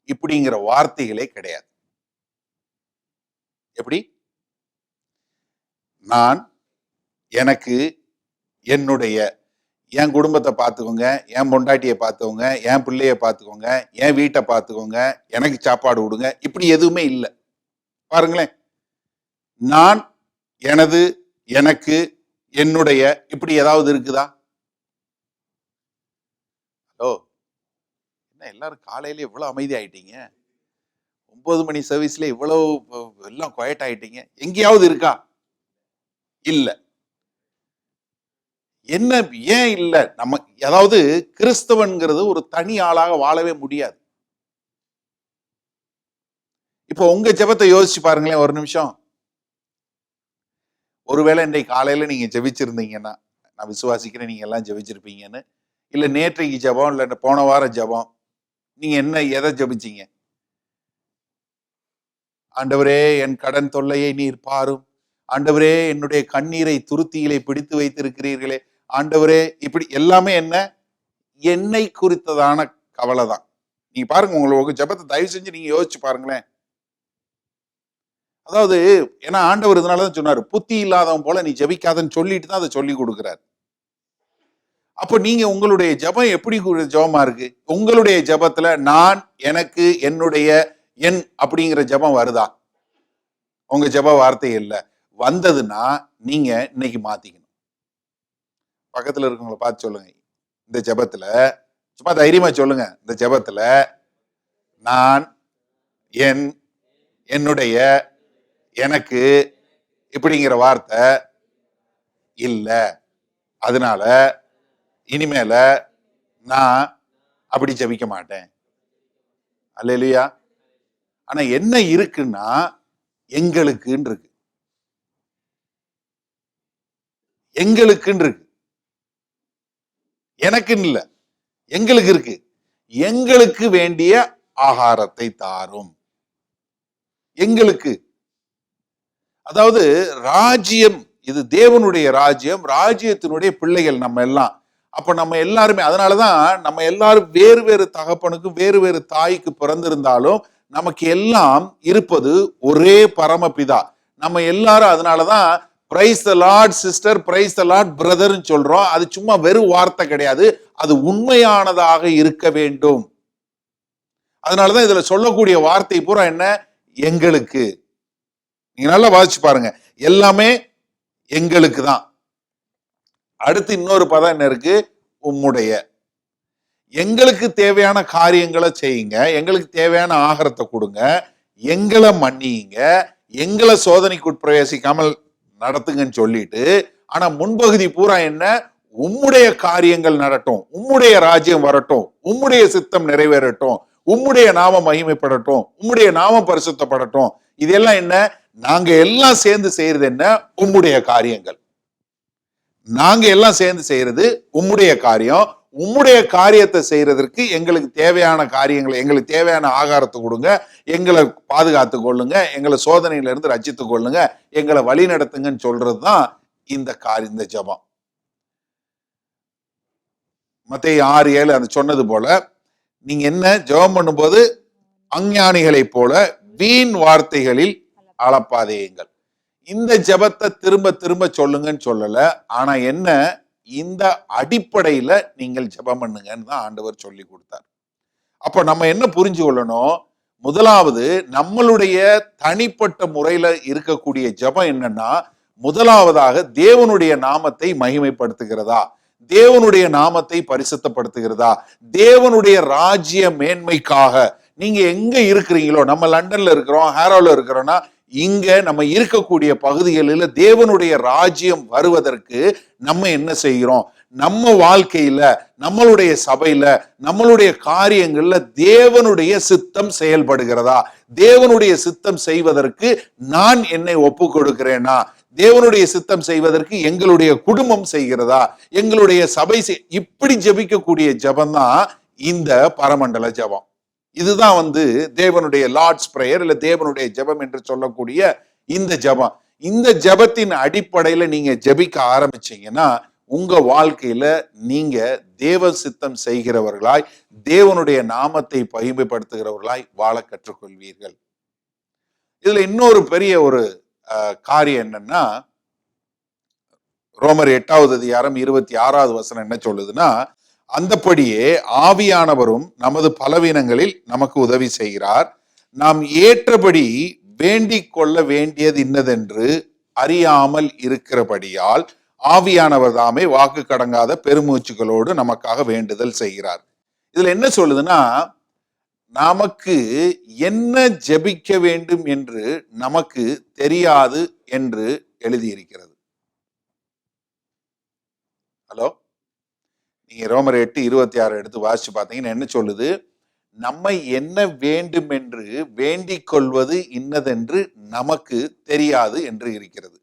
இப்படிங்கிற வார்த்தைகளே கிடையாது. எப்படி? நான், எனக்கு, என்னுடைய, என் குடும்பத்தை பார்த்துக்கோங்க, என் பொண்டாட்டியை பார்த்துக்கோங்க, என் பிள்ளைய பார்த்துக்கோங்க, என் வீட்டை பார்த்துக்கோங்க, எனக்கு சாப்பாடு கொடுங்க, இப்படி எதுவுமே இல்லை. பாருங்களேன், நான், எனது, எனக்கு, என்னுடைய, இப்படி ஏதாவது இருக்குதா? ஹலோ, என்ன எல்லாரும் காலையில இவ்வளவு அமைதி ஆயிட்டீங்க? 9 மணி சர்வீஸ்ல இவ்வளவு எல்லாம் குவைட் ஆயிட்டீங்க. எங்கேயாவது இருக்கா? இல்ல. என்ன? ஏன் இல்ல? நம்ம அதாவது கிறிஸ்தவன்கிறது ஒரு தனி ஆளாக வாழவே முடியாது. இப்போ உங்க ஜெபத்தை யோசிச்சு பாருங்களேன் ஒரு நிமிஷம். ஒருவேளை இன்றைக்கு காலையில நீங்க ஜெபிச்சிருந்தீங்கன்னா, நான் விசுவாசிக்கிறேன் நீங்க எல்லாம் ஜெபிச்சிருப்பீங்கன்னு. இல்ல நேற்றைக்கு ஜெபம், இல்ல போன வாரம் ஜெபம், நீங்க எதை ஜெபிச்சீங்க? ஆண்டவரே என் கடன் தொல்லையை நீர் பாரும், ஆண்டவரே என்னுடைய கண்ணீரை துருத்தியிலே பிடித்து வைத்திருக்கிறீர்களே ஆண்டவரே. இப்படி எல்லாமே என்ன, என்னை குறித்ததான கவலை தான். நீங்க பாருங்க, உங்களுக்கு ஜெபத்தை தயவு செஞ்சு நீங்க யோசிச்சு பாருங்களேன். அதாவது ஏன்னா ஆண்டவர் இதனாலதான் சொன்னாரு, புத்தி இல்லாதவன் போல நீ ஜெபிக்காதன்னு சொல்லிட்டு தான் அதை சொல்லி கொடுக்கிறார். அப்ப நீங்க உங்களுடைய ஜெபம் எப்படி ஜெபமா இருக்கு? உங்களுடைய ஜெபத்துல நான், எனக்கு, என்னுடைய, என் அப்படிங்கிற ஜெபம் வருதா? உங்க ஜெப வார்த்தை இல்ல. வந்ததுன்னா நீங்க இன்னைக்கு மாத்திக்கணும். பக்கத்துல இருக்கவங்களை பார்த்து சொல்லுங்க, இந்த ஜெபத்துல சும்மா தைரியமா சொல்லுங்க, இந்த ஜெபத்துல நான், என், என்னுடைய, எனக்கு இப்படிங்கிற வார்த்தை இல்ல. அதனால இனிமேல நான் அப்படி ஜெபிக்க மாட்டேன். அல்லேலூயா. ஆனா என்ன இருக்குன்னா, எங்களுக்குன்னு இருக்கு, எங்களுக்குன்னு இருக்கு, எனக்குன்னு இல்ல, எங்களுக்கு இருக்கு. எங்களுக்கு வேண்டிய ஆகாரத்தை தாரும். எங்களுக்கு, அதாவது ராஜ்யம், இது தேவனுடைய ராஜ்யம், ராஜ்யத்தினுடைய பிள்ளைகள் நம்ம எல்லாம். அப்ப நம்ம எல்லாருமே, அதனாலதான் நம்ம எல்லாரும் வேறு வேறு தகப்பனுக்கும் வேறு வேறு தாய்க்கு பிறந்திருந்தாலும் நமக்கு எல்லாம் இருப்பது ஒரே பரமபிதா. நம்ம எல்லாரும் அதனாலதான் praise the Lord sister, praise the Lord பிரதர்ன்னு சொல்றோம். அது சும்மா வெறும் வார்த்தை கிடையாது, அது உண்மையானதாக இருக்க வேண்டும். அதனாலதான் இதுல சொல்லக்கூடிய வார்த்தை பூரா என்ன, எங்களுக்கு. நீங்க நல்லா வாசிச்சு பாருங்க, எல்லாமே எங்களுக்கு தான். அடுத்து இன்னொரு பதம் என்ன இருக்கு, உம்முடைய. எங்களுக்கு தேவையான காரியங்களை செய்யுங்க, எங்களுக்கு தேவையான ஆகாரத்தை கொடுங்க, எங்களை மன்னியுங்க, எங்களை சோதனைக்கு உட்பிரவேசிக்காமல் நடத்துங்கன்னு சொல்லிட்டு, ஆனா முன்பகுதி பூரா என்ன, உம்முடைய காரியங்கள் நடட்டும், உம்முடைய ராஜ்யம் வரட்டும், உம்முடைய சித்தம் நிறைவேறட்டும், உம்முடைய நாமம் மகிமைப்படட்டும், உம்முடைய நாமம் பரிசுத்தப்படட்டும். இதெல்லாம் என்ன, நாங்க எல்லாம் சேர்ந்து செய்யறது என்ன, உம்முடைய காரியங்கள். நாங்க எல்லாம் சேர்ந்து செய்யறது உம்முடைய காரியம். உம்முடைய காரியத்தை செய்யறதற்கு எங்களுக்கு தேவையான காரியங்களை, எங்களுக்கு தேவையான ஆகாரத்தை கொடுங்க, எங்களை பாதுகாத்து கொள்ளுங்க, எங்களை சோதனையில இருந்து ரட்சித்து கொள்ளுங்க, எங்களை வழி நடத்துங்கன்னு சொல்றதுதான் இந்த ஜெபம். மத்தேயு 6:7 அந்த சொன்னது போல, நீங்க என்ன ஜெபம் பண்ணும்போது அஞ்ஞானிகளை போல வீண் வார்த்தைகளில் அளப்பாதேயுங்கள். இந்த ஜெபத்தை திரும்ப திரும்ப சொல்லுங்கன்னு சொல்லல, ஆனா என்ன, இந்த அடிப்படையில நீங்கள் ஜெபம் பண்ணுங்கன்னு தான் ஆண்டவர் சொல்லி கொடுத்தார். அப்ப நம்ம என்ன புரிஞ்சு கொள்ளணும், முதலாவது நம்மளுடைய தனிப்பட்ட முறையில இருக்கக்கூடிய ஜெபம் என்னன்னா, முதலாவதாக தேவனுடைய நாமத்தை மகிமைப்படுத்துகிறதா, தேவனுடைய நாமத்தை பரிசுத்தப்படுத்துகிறதா, தேவனுடைய ராஜ்ய மேன்மைக்காக. நீங்க எங்க இருக்கிறீங்களோ, நம்ம லண்டன்ல இருக்கிறோம், ஹாரோல இருக்கிறோம்னா, இங்க நம்ம இருக்கக்கூடிய பகுதிகளில் தேவனுடைய ராஜ்யம் வருவதற்கு நம்ம என்ன செய்கிறோம், நம்ம வாழ்க்கையில, நம்மளுடைய சபையில, நம்மளுடைய காரியங்கள்ல தேவனுடைய சித்தம் செயல்படுகிறதா, தேவனுடைய சித்தம் செய்வதற்கு நான் என்னை ஒப்பு கொடுக்கிறேனா, தேவனுடைய சித்தம் செய்வதற்கு எங்களுடைய குடும்பம் செய்கிறதா, எங்களுடைய சபை இப்படி ஜெபிக்கக்கூடிய ஜெபம் தான் இந்த பரமண்டல ஜெபம். இதுதான் தேவனுடைய லார்ட்ஸ் பிரேயர், இல்ல தேவனுடைய ஜெபம் என்று சொல்லக்கூடிய இந்த ஜெபம். இந்த ஜெபத்தின் அடிப்படையில நீங்க ஜெபிக்க ஆரம்பிச்சீங்கன்னா, உங்க வாழ்க்கையில நீங்க தேவ சித்தம் செய்கிறவர்களாய், தேவனுடைய நாமத்தை மகிமைப்படுத்துகிறவர்களாய் வாழ கற்றுக்கொள்வீர்கள். இதுல இன்னொரு பெரிய ஒரு காரியம் என்னன்னா, ரோமர் 8:26 என்ன சொல்லுதுன்னா, அந்தபடியே ஆவியானவரும் நமது பலவீனங்களில் நமக்கு உதவி செய்கிறார், நாம் ஏற்றபடி வேண்டிக் கொள்ள வேண்டியது இன்னதென்று அறியாமல் இருக்கிறபடியால் ஆவியானவர் தாமே வாக்கு கடங்காத பெருமூச்சுகளோடு நமக்காக வேண்டுதல் செய்கிறார். இதுல என்ன சொல்லுதுன்னா, நமக்கு என்ன ஜெபிக்க வேண்டும் என்று நமக்கு தெரியாது என்று எழுதியிருக்கிறது. ஹலோ, நீங்க ரோமர் 8:26 எடுத்து வாசிச்சு பார்த்தீங்கன்னா என்ன சொல்லுது, நம்மை என்ன வேண்டும் என்று வேண்டிக் கொள்வது இன்னதென்று நமக்கு தெரியாது என்று இருக்கிறது.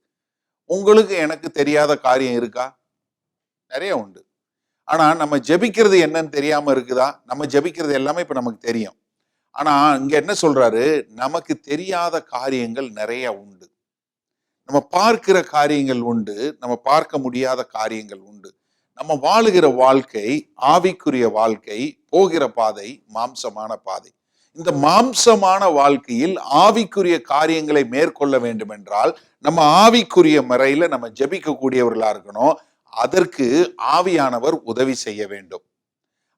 உங்களுக்கு எனக்கு தெரியாத காரியம் இருக்கா? நிறைய உண்டு. ஆனா நம்ம ஜெபிக்கிறது என்னன்னு தெரியாம இருக்குதா? நம்ம ஜெபிக்கிறது எல்லாமே இப்ப நமக்கு தெரியும். ஆனா இங்க என்ன சொல்றாரு, நமக்கு தெரியாத காரியங்கள் நிறைய உண்டு. நம்ம பார்க்கிற காரியங்கள் உண்டு, நம்ம பார்க்க முடியாத காரியங்கள் உண்டு. நம்ம வாழுகிற வாழ்க்கை ஆவிக்குரிய வாழ்க்கை, போகிற பாதை மாம்சமான பாதை. இந்த மாம்சமான வாழ்க்கையில் ஆவிக்குரிய காரியங்களை மேற்கொள்ள வேண்டும் என்றால் நம்ம ஆவிக்குரிய முறையில நம்ம ஜெபிக்க கூடியவர்களா இருக்கணும். அதற்கு ஆவியானவர் உதவி செய்ய வேண்டும்.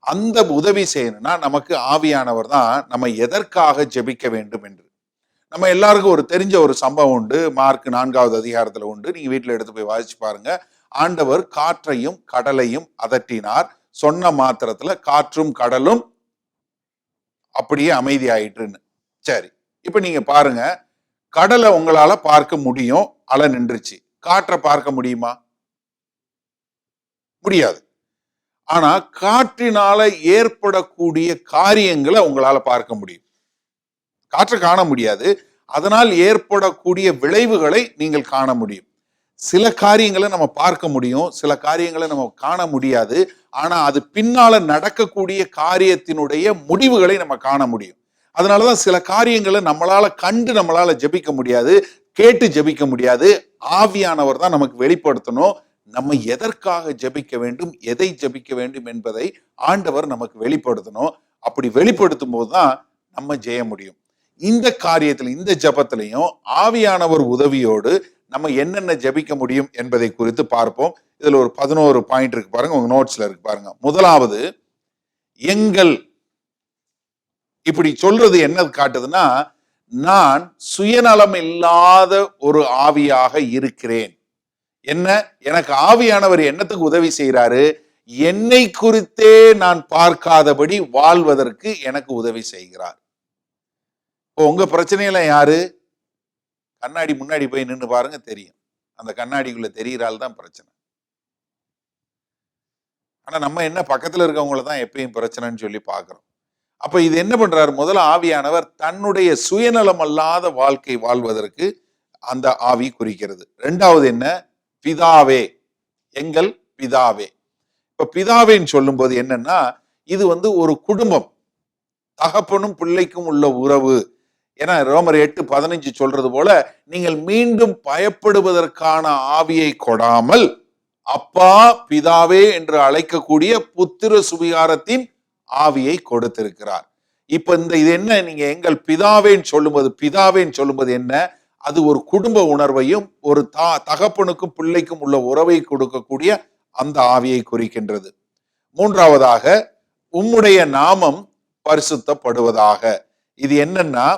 அந்த உதவி செய்யணும்னா நமக்கு ஆவியானவர் தான் நம்ம எதற்காக ஜெபிக்க வேண்டும் என்று. நம்ம எல்லாருக்கும் ஒரு தெரிஞ்ச ஒரு சம்பவம் உண்டு. மார்க் 4வது அதிகாரத்துல உண்டு. நீங்க வீட்டுல எடுத்து போய் வாசிச்சு பாருங்க. ஆண்டவர் காற்றையும் கடலையும் அதட்டினார். சொன்ன மாத்திரத்துல காற்றும் கடலும் அப்படியே அமைதியாயிட்டுன்னு. சரி, இப்ப நீங்க பாருங்க, கடலை உங்களால பார்க்க முடியும், அலை நின்றுச்சு. காற்றை பார்க்க முடியுமா? முடியாது. ஆனா காற்றினால ஏற்படக்கூடிய காரியங்களை உங்களால பார்க்க முடியும். காற்றை காண முடியாது, அதனால் ஏற்படக்கூடிய விளைவுகளை நீங்கள் காண முடியும். சில காரியங்களை நம்ம பார்க்க முடியும், சில காரியங்களை நம்ம காண முடியாது. ஆனா அது பின்னால நடக்கக்கூடிய காரியத்தினுடைய முடிவுகளை நம்ம காண முடியும். அதனாலதான் சில காரியங்களை நம்மளால ஜெபிக்க முடியாது, கேட்டு ஜெபிக்க முடியாது. ஆவியானவர் தான் நமக்கு வெளிப்படுத்தணும். நம்ம எதற்காக ஜெபிக்க வேண்டும், எதை ஜெபிக்க வேண்டும் என்பதை ஆண்டவர் நமக்கு வெளிப்படுத்தணும். அப்படி வெளிப்படுத்தும் போதுதான் நம்ம ஜெய முடியும். இந்த காரியத்துல, இந்த ஜெபத்திலையும் ஆவியானவர் உதவியோடு நம்ம என்னென்ன ஜெபிக்க முடியும் என்பதை குறித்து பார்ப்போம். இதுல ஒரு 11 பாயிண்ட் இருக்கு பாருங்க, உங்க நோட்ஸ்ல இருக்கு பாருங்க. முதலாவது, எங்கள், இப்படி சொல்றது என்ன காட்டுதுன்னா, நான் சுயநலம் இல்லாத ஒரு ஆவியாக இருக்கிறேன். என்ன, எனக்கு ஆவியானவர் என்னத்துக்கு உதவி செய்யறாரு? என்னை குறித்தே நான் பார்க்காதபடி வாழ்வதற்கு எனக்கு உதவி செய்கிறார். உங்க பிரச்சனையில யாரு? கண்ணாடி முன்னாடி போய் நின்று பாருங்க, தெரியும். அந்த கண்ணாடிக்குள்ள தெரியறாள் தான் பிரச்சனை. ஆனா நம்ம என்ன, பக்கத்துல இருக்கவங்கள தான் எப்பயும் பிரச்சனைன்னு சொல்லி பாக்குறோம். அப்ப இது என்ன பண்றாரு? முதல்ல ஆவியானவர் தன்னுடைய சுயநலம் அல்லாத வாழ்க்கை வாழ்வதற்கு அந்த ஆவி குறிக்கிறது. இரண்டாவது என்ன? பிதாவே, எங்கள் பிதாவே. இப்ப பிதாவேன்னு சொல்லும் போது என்னன்னா, இது ஒரு குடும்பம், தகப்பனும் பிள்ளைக்கும் உள்ள உறவு. ஏன்னா ரோமர் 8:15 சொல்றது போல, நீங்கள் மீண்டும் பயப்படுவதற்கான ஆவியை கொடாமல் அப்பா பிதாவே என்று அழைக்கக்கூடிய புத்திர சுவிகாரத்தின் ஆவியை கொடுத்திருக்கிறார். இப்ப இது என்ன, நீங்க எங்கள் பிதாவேன்னு சொல்லும்போது என்ன, அது ஒரு குடும்ப உணர்வையும் ஒரு தகப்பனுக்கும் பிள்ளைக்கும் உள்ள உறவை கொடுக்கக்கூடிய அந்த ஆவியை குறிக்கின்றது. மூன்றாவதாக, உம்முடைய நாமம் பரிசுத்தப்படுவதாக. இது என்னன்னா,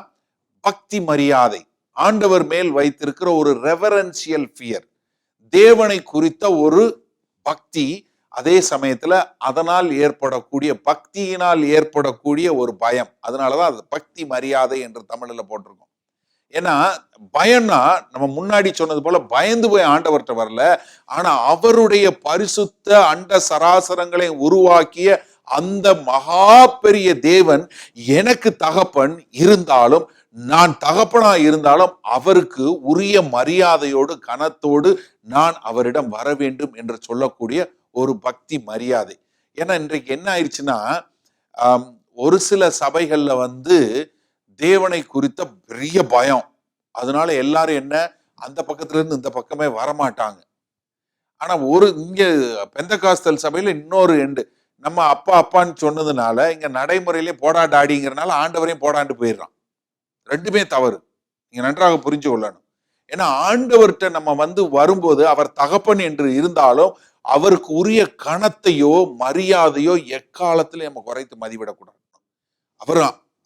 பக்தி மரியாதை, ஆண்டவர் மேல் வைத்திருக்கிற ஒரு ரெவரன்சியல் ஃபியர், தேவனை குறித்த ஒரு பக்தி. அதே சமயத்துல அதனால் ஏற்படக்கூடிய, பக்தியினால் ஏற்படக்கூடிய ஒரு பயம். அதனாலதான் அது பக்தி மரியாதை என்று தமிழ்ல போட்டிருக்கோம். ஏன்னா பயம்னா, நம்ம முன்னாடி சொன்னது போல பயந்து போய் ஆண்டவர்கிட்ட வரல, ஆனா அவருடைய பரிசுத்த அண்ட சராசரங்களை உருவாக்கிய அந்த மகா பெரிய தேவன் எனக்கு தகப்பன் இருந்தாலும், நான் தகப்பனா இருந்தாலும் அவருக்கு உரிய மரியாதையோடு கனத்தோடு நான் அவரிடம் வர வேண்டும் என்று சொல்லக்கூடிய ஒரு பக்தி மரியாதை. ஏன்னா இன்றைக்கு என்ன ஆயிடுச்சுன்னா, ஒரு சில சபைகள்ல தேவனை குறித்த பெரிய பயம். அதனால எல்லாரும் என்ன, அந்த பக்கத்துல இருந்து இந்த பக்கமே வரமாட்டாங்க. ஆனா இங்க பெந்தகாஸ்தல் சபையில இன்னொரு எண்டு, நம்ம அப்பா அப்பான்னு சொன்னதுனால இங்க நடைமுறையிலே போடா டாடிங்கிறனால ஆண்டவரையும் போடாண்டு போயிடுறான். ரெண்டுமே தவறு. நீங்க நன்றாக புரிஞ்சு கொள்ளணும். ஏன்னா ஆண்டவர்கிட்ட நம்ம வரும்போது அவர் தகப்பன் என்று இருந்தாலும் அவருக்கு உரிய கணத்தையோ மரியாதையோ எக்காலத்திலும் நம்ம குறைத்து மதிவிடக்கூடாது.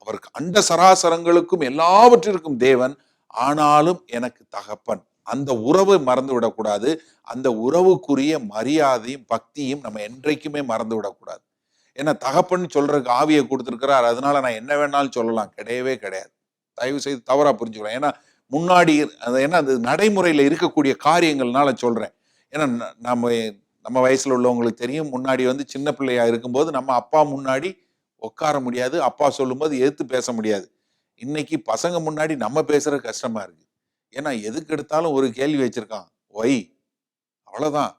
அவருக்கு அண்ட சராசரங்களுக்கும் எல்லாவற்றிற்கும் தேவன், ஆனாலும் எனக்கு தகப்பன். அந்த உறவை மறந்து விடக்கூடாது. அந்த உறவுக்குரிய மரியாதையும் பக்தியும் நம்ம என்றைக்குமே மறந்து விடக்கூடாது. ஏன்னா தகப்பன் சொல்றதுக்கு ஆவியை கொடுத்திருக்கிறார், அதனால நான் என்ன வேணாலும் சொல்லலாம், கிடையவே கிடையாது. தயவு செய்து தவறா புரிஞ்சுக்கலாம். ஏன்னா முன்னாடி ஏன்னா அது நடைமுறையில இருக்கக்கூடிய காரியங்கள்னால சொல்றேன். ஏன்னா நம்ம வயசுல உள்ளவங்களுக்கு தெரியும், முன்னாடி சின்ன பிள்ளையா இருக்கும்போது நம்ம அப்பா முன்னாடி உட்கார முடியாது, அப்பா சொல்லும்போது எதிர்த்து பேச முடியாது. இன்னைக்கு பசங்க முன்னாடி நம்ம பேசுறது கஷ்டமா இருக்கு. ஏன்னா எதுக்கு எடுத்தாலும் ஒரு கேள்வி வச்சிருக்கான், ஒய், அவ்வளவுதான்.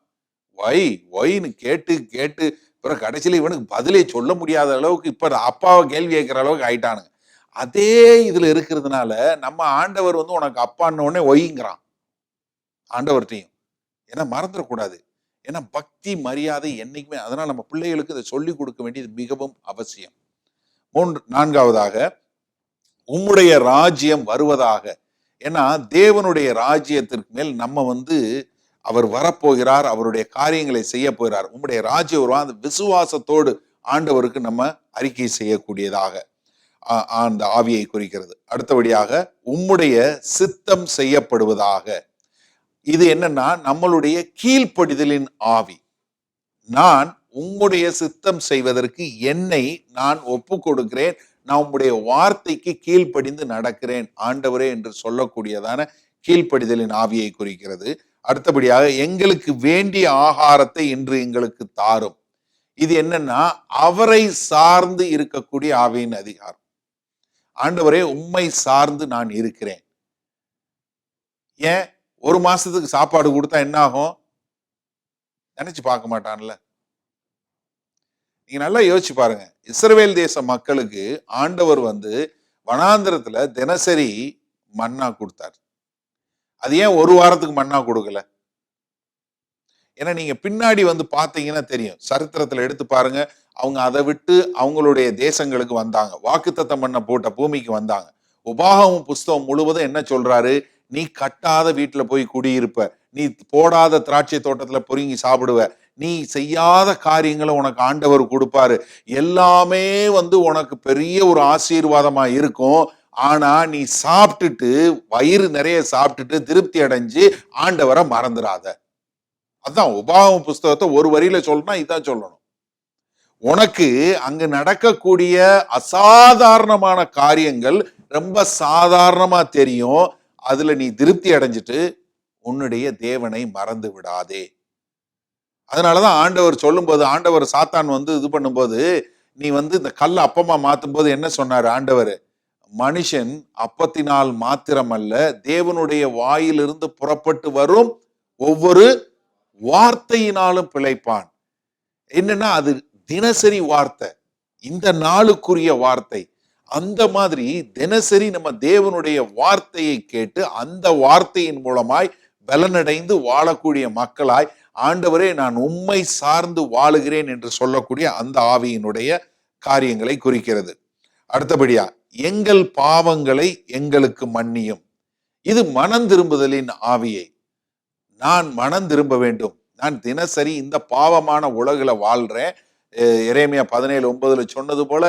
ஒய்ன்னு கேட்டு கேட்டு அப்புறம் கடைசியில இவனுக்கு பதிலே சொல்ல முடியாத அளவுக்கு இப்ப அப்பாவை கேள்வி கேட்கிற அளவுக்கு ஆயிட்டானுங்க. அதே இதுல இருக்கிறதுனால நம்ம ஆண்டவர் வந்து உனக்கு அப்பான்னு உடனே ஒய்ங்கிறான் ஆண்டவர்கிட்டையும். ஏன்னா மறந்துடக்கூடாது. ஏன்னா பக்தி மரியாதை என்னைக்குமே, அதனால நம்ம பிள்ளைகளுக்கு இதை சொல்லிக் கொடுக்க வேண்டியது மிகவும் அவசியம். நான்காவதாக, உம்முடைய ராஜ்யம் வருவதாக. ஏன்னா தேவனுடைய ராஜ்யத்திற்கு மேல் நம்ம வந்து அவர் வரப்போகிறார், அவருடைய காரியங்களை செய்ய போகிறார். உம்முடைய ராஜ்யம் வருவா, அந்த விசுவாசத்தோடு ஆண்டவருக்கு நம்ம அறிக்கை செய்யக்கூடியதாக அந்த ஆவியை குறிக்கிறது. அடுத்தபடியாக, உம்முடைய சித்தம் செய்யப்படுவதாக. இது என்னன்னா நம்மளுடைய கீழ்ப்படிதலின் ஆவி. நான் உம்முடைய சித்தம் செய்வதற்கு என்னை நான் ஒப்பு கொடுக்கிறேன், நான் உம்முடைய வார்த்தைக்கு கீழ்ப்படிந்து நடக்கிறேன் ஆண்டவரே என்று சொல்லக்கூடியதான கீழ்ப்படிதலின் ஆவியை குறிக்கிறது. அடுத்தபடியாக, எங்களுக்கு வேண்டிய ஆகாரத்தை இன்று எங்களுக்கு தாரும். இது என்னன்னா அவரை சார்ந்து இருக்கக்கூடிய ஆவியின் அதிகாரம். ஆண்டவரே உம்மை சார்ந்து நான் இருக்கிறேன். ஏன் ஒரு மாசத்துக்கு சாப்பாடு கொடுத்தா என்ன ஆகும் நினைச்சு பார்க்க மாட்டான்ல. நீங்க நல்லா யோசிச்சு பாருங்க. இஸ்ரவேல் தேச மக்களுக்கு ஆண்டவர் வந்து வனாந்திரத்துல தினசரி மன்னா கொடுத்தார். அது ஏன் ஒரு வாரத்துக்கு மன்னா கொடுக்கல? ஏன்னா நீங்க பின்னாடி வந்து பாத்தீங்கன்னா தெரியும், சரித்திரத்துல எடுத்து பாருங்க. அவங்க அதை விட்டு அவங்களுடைய தேசங்களுக்கு வந்தாங்க, வாக்குத்தத்தம் பண்ண போட்ட பூமிக்கு வந்தாங்க. உபாகமம் புஸ்தகம் முழுவதும் என்ன சொல்றாரு? நீ கட்டாத வீட்டுல போய் குடியிருப்ப, நீ போடாத திராட்சை தோட்டத்துல பொறுங்கி சாப்பிடுவ, நீ செய்யாத காரியங்களை உனக்கு ஆண்டவர் கொடுப்பாரு, எல்லாமே வந்து உனக்கு பெரிய ஒரு ஆசீர்வாதமா இருக்கும். ஆனா நீ சாப்பிட்டுட்டு வயிறு நிறைய சாப்பிட்டுட்டு திருப்தி அடைஞ்சு ஆண்டவரை மறந்துடாத. அதான் உபாகம புஸ்தகத்தை ஒரு வரியில சொல்லணும், இதான் சொல்லணும். உனக்கு அங்கு நடக்கக்கூடிய அசாதாரணமான காரியங்கள் ரொம்ப சாதாரணமா தெரியும். அதுல நீ திருப்தி அடைஞ்சிட்டு உன்னுடைய தேவனை மறந்து விடாதே. அதனாலதான் ஆண்டவர் சொல்லும்போது, ஆண்டவர் சாத்தான் வந்து இது பண்ணும்போது, நீ வந்து இந்த கல்ல அப்பமா மாத்தும் போது என்ன சொன்னாரு ஆண்டவர்? மனுஷன் அப்பத்தினால் மாத்திரம் அல்ல, தேவனுடைய வாயிலிருந்து புறப்பட்டு வரும் ஒவ்வொரு வார்த்தையினாலும் பிழைப்பான். என்னன்னா அது தினசரி வார்த்தை, இந்த நாளுக்குரிய வார்த்தை. அந்த மாதிரி தினசரி நம்ம தேவனுடைய வார்த்தையை கேட்டு அந்த வார்த்தையின் மூலமாய் பலனடைந்து வாழக்கூடிய மக்களாய், ஆண்டவரே நான் உம்மை சார்ந்து வாழுகிறேன் என்று சொல்லக்கூடிய அந்த ஆவியினுடைய காரியங்களை குறிக்கிறது. அடுத்தபடியா, எங்கள் பாவங்களை எங்களுக்கு மன்னியும். இது மனம் திரும்புதலின் ஆவியை. நான் மனம் திரும்ப வேண்டும். நான் தினசரி இந்த பாவமான உலகில வாழ்றேன். எரேமியா 17:9 சொன்னது போல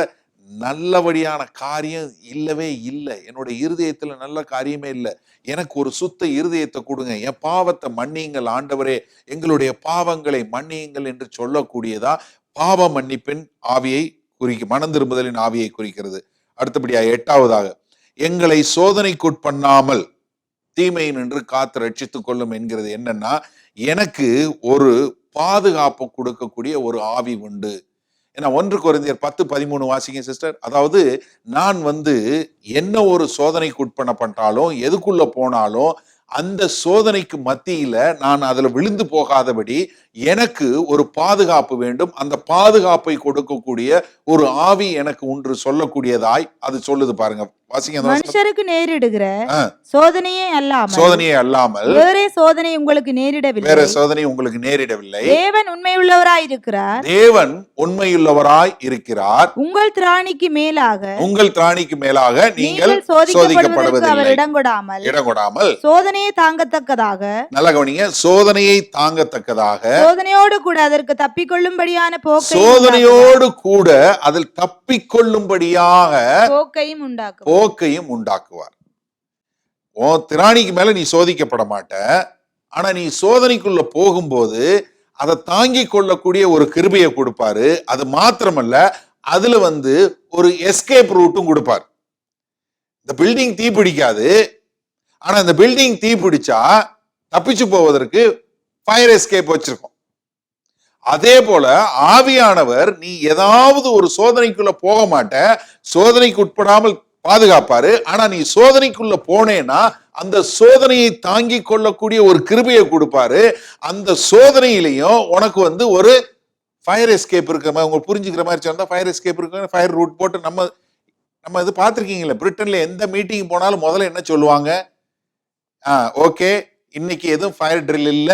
நல்லபடியான காரியம் இல்லவே இல்லை. என்னோட இருதயத்துல நல்ல காரியமே இல்லை. எனக்கு ஒரு சுத்த இருதயத்தை கொடுங்க, என் பாவத்தை மன்னியுங்கள் ஆண்டவரே, எங்களுடைய பாவங்களை மன்னியுங்கள் என்று சொல்லக்கூடியதா பாவ மன்னிப்பின் ஆவியை மனம் திரும்புதலின் ஆவியை குறிக்கிறது. அடுத்தபடியா, எட்டாவதாக, எங்களை சோதனைக்குட்பண்ணாமல் தீமை நின்று காத்து ரட்சித்துக் கொள்ளும் என்கிறது. என்னன்னா, எனக்கு ஒரு பாதுகாப்பு கொடுக்கக்கூடிய ஒரு ஆவி உண்டு. ஏன்னா 1 கொரிந்தியர் 10:13 வாசிங்க சிஸ்டர். அதாவது நான் வந்து என்ன ஒரு சோதனைக்கு உட்பண்ணப்பட்டாலும் எதுக்குள்ள போனாலும் அந்த சோதனைக்கு மத்தியில நான் அதுல விழுந்து போகாதபடி எனக்கு ஒரு பாதுகாப்பு வேண்டும். அந்த பாதுகாப்பை கொடுக்கக்கூடிய ஒரு ஆவி எனக்கு ஒன்று சொல்லக்கூடியதாய் அது சொல்லுது பாருங்க. வாசிங்க. மனுஷருக்கு நேரிடுகிற சோதனையே அல்லாமல் வேறே சோதனை உங்களுக்கு நேரிடவில்லை. தேவன் உண்மையுள்ளவராய் இருக்கிறார். உங்கள் திராணிக்கு மேலாக நீங்கள் சோதிக்கப்படுவதற்கு அவர் இடம் கொடாமல் சோதனையை தாங்கத்தக்கதாக, நல்ல கவனிங்க, சோதனையை தாங்கத்தக்கதாக, சோதனையோடு கூட அதற்கு தப்பிக்கொள்ளும்படியான அதில் தப்பிக்கொள்ளும்படியாக போக்கையும் உண்டாக்குவார். உன் திராணிக்கு மேல நீ சோதிக்கப்பட மாட்ட. ஆனா நீ சோதனைக்குள்ள போகும்போது அதை தாங்கி கொள்ளக்கூடிய ஒரு கிருபையை கொடுப்பாரு. அது மாத்திரமல்ல, அதுல வந்து ஒரு எஸ்கேப் ரூட்டும் கொடுப்பார். இந்த பில்டிங் தீ பிடிக்காது, ஆனா இந்த பில்டிங் தீ பிடிச்சா தப்பிச்சு போவதற்கு ஃபயர் எஸ்கேப் வச்சிருக்கோம். அதே போல ஆவியானவர் நீ ஏதாவது ஒரு சோதனைக்குள்ள போக மாட்ட, சோதனைக்கு உட்படாமல் பாதுகாப்பாரு. ஆனா நீ சோதனைக்குள்ள போனேன்னா அந்த சோதனையை தாங்கி கொள்ளக்கூடிய ஒரு கிருபையை கொடுப்பாரு. அந்த சோதனையிலையும் உனக்கு வந்து ஒரு ஃபயர் எஸ்கேப் இருக்கிற மாதிரி, உங்களுக்கு புரிஞ்சுக்கிற மாதிரி சொன்னா ஃபயர் எஸ்கேப் இருக்கு, ஃபயர் ரூட் போட்டு நம்ம நம்ம இது பார்த்துருக்கீங்களா? பிரிட்டன்ல எந்த மீட்டிங் போனாலும் முதல்ல என்ன சொல்லுவாங்க? ஓகே, இன்னைக்கு எதுவும் ஃபயர் ட்ரில் இல்ல,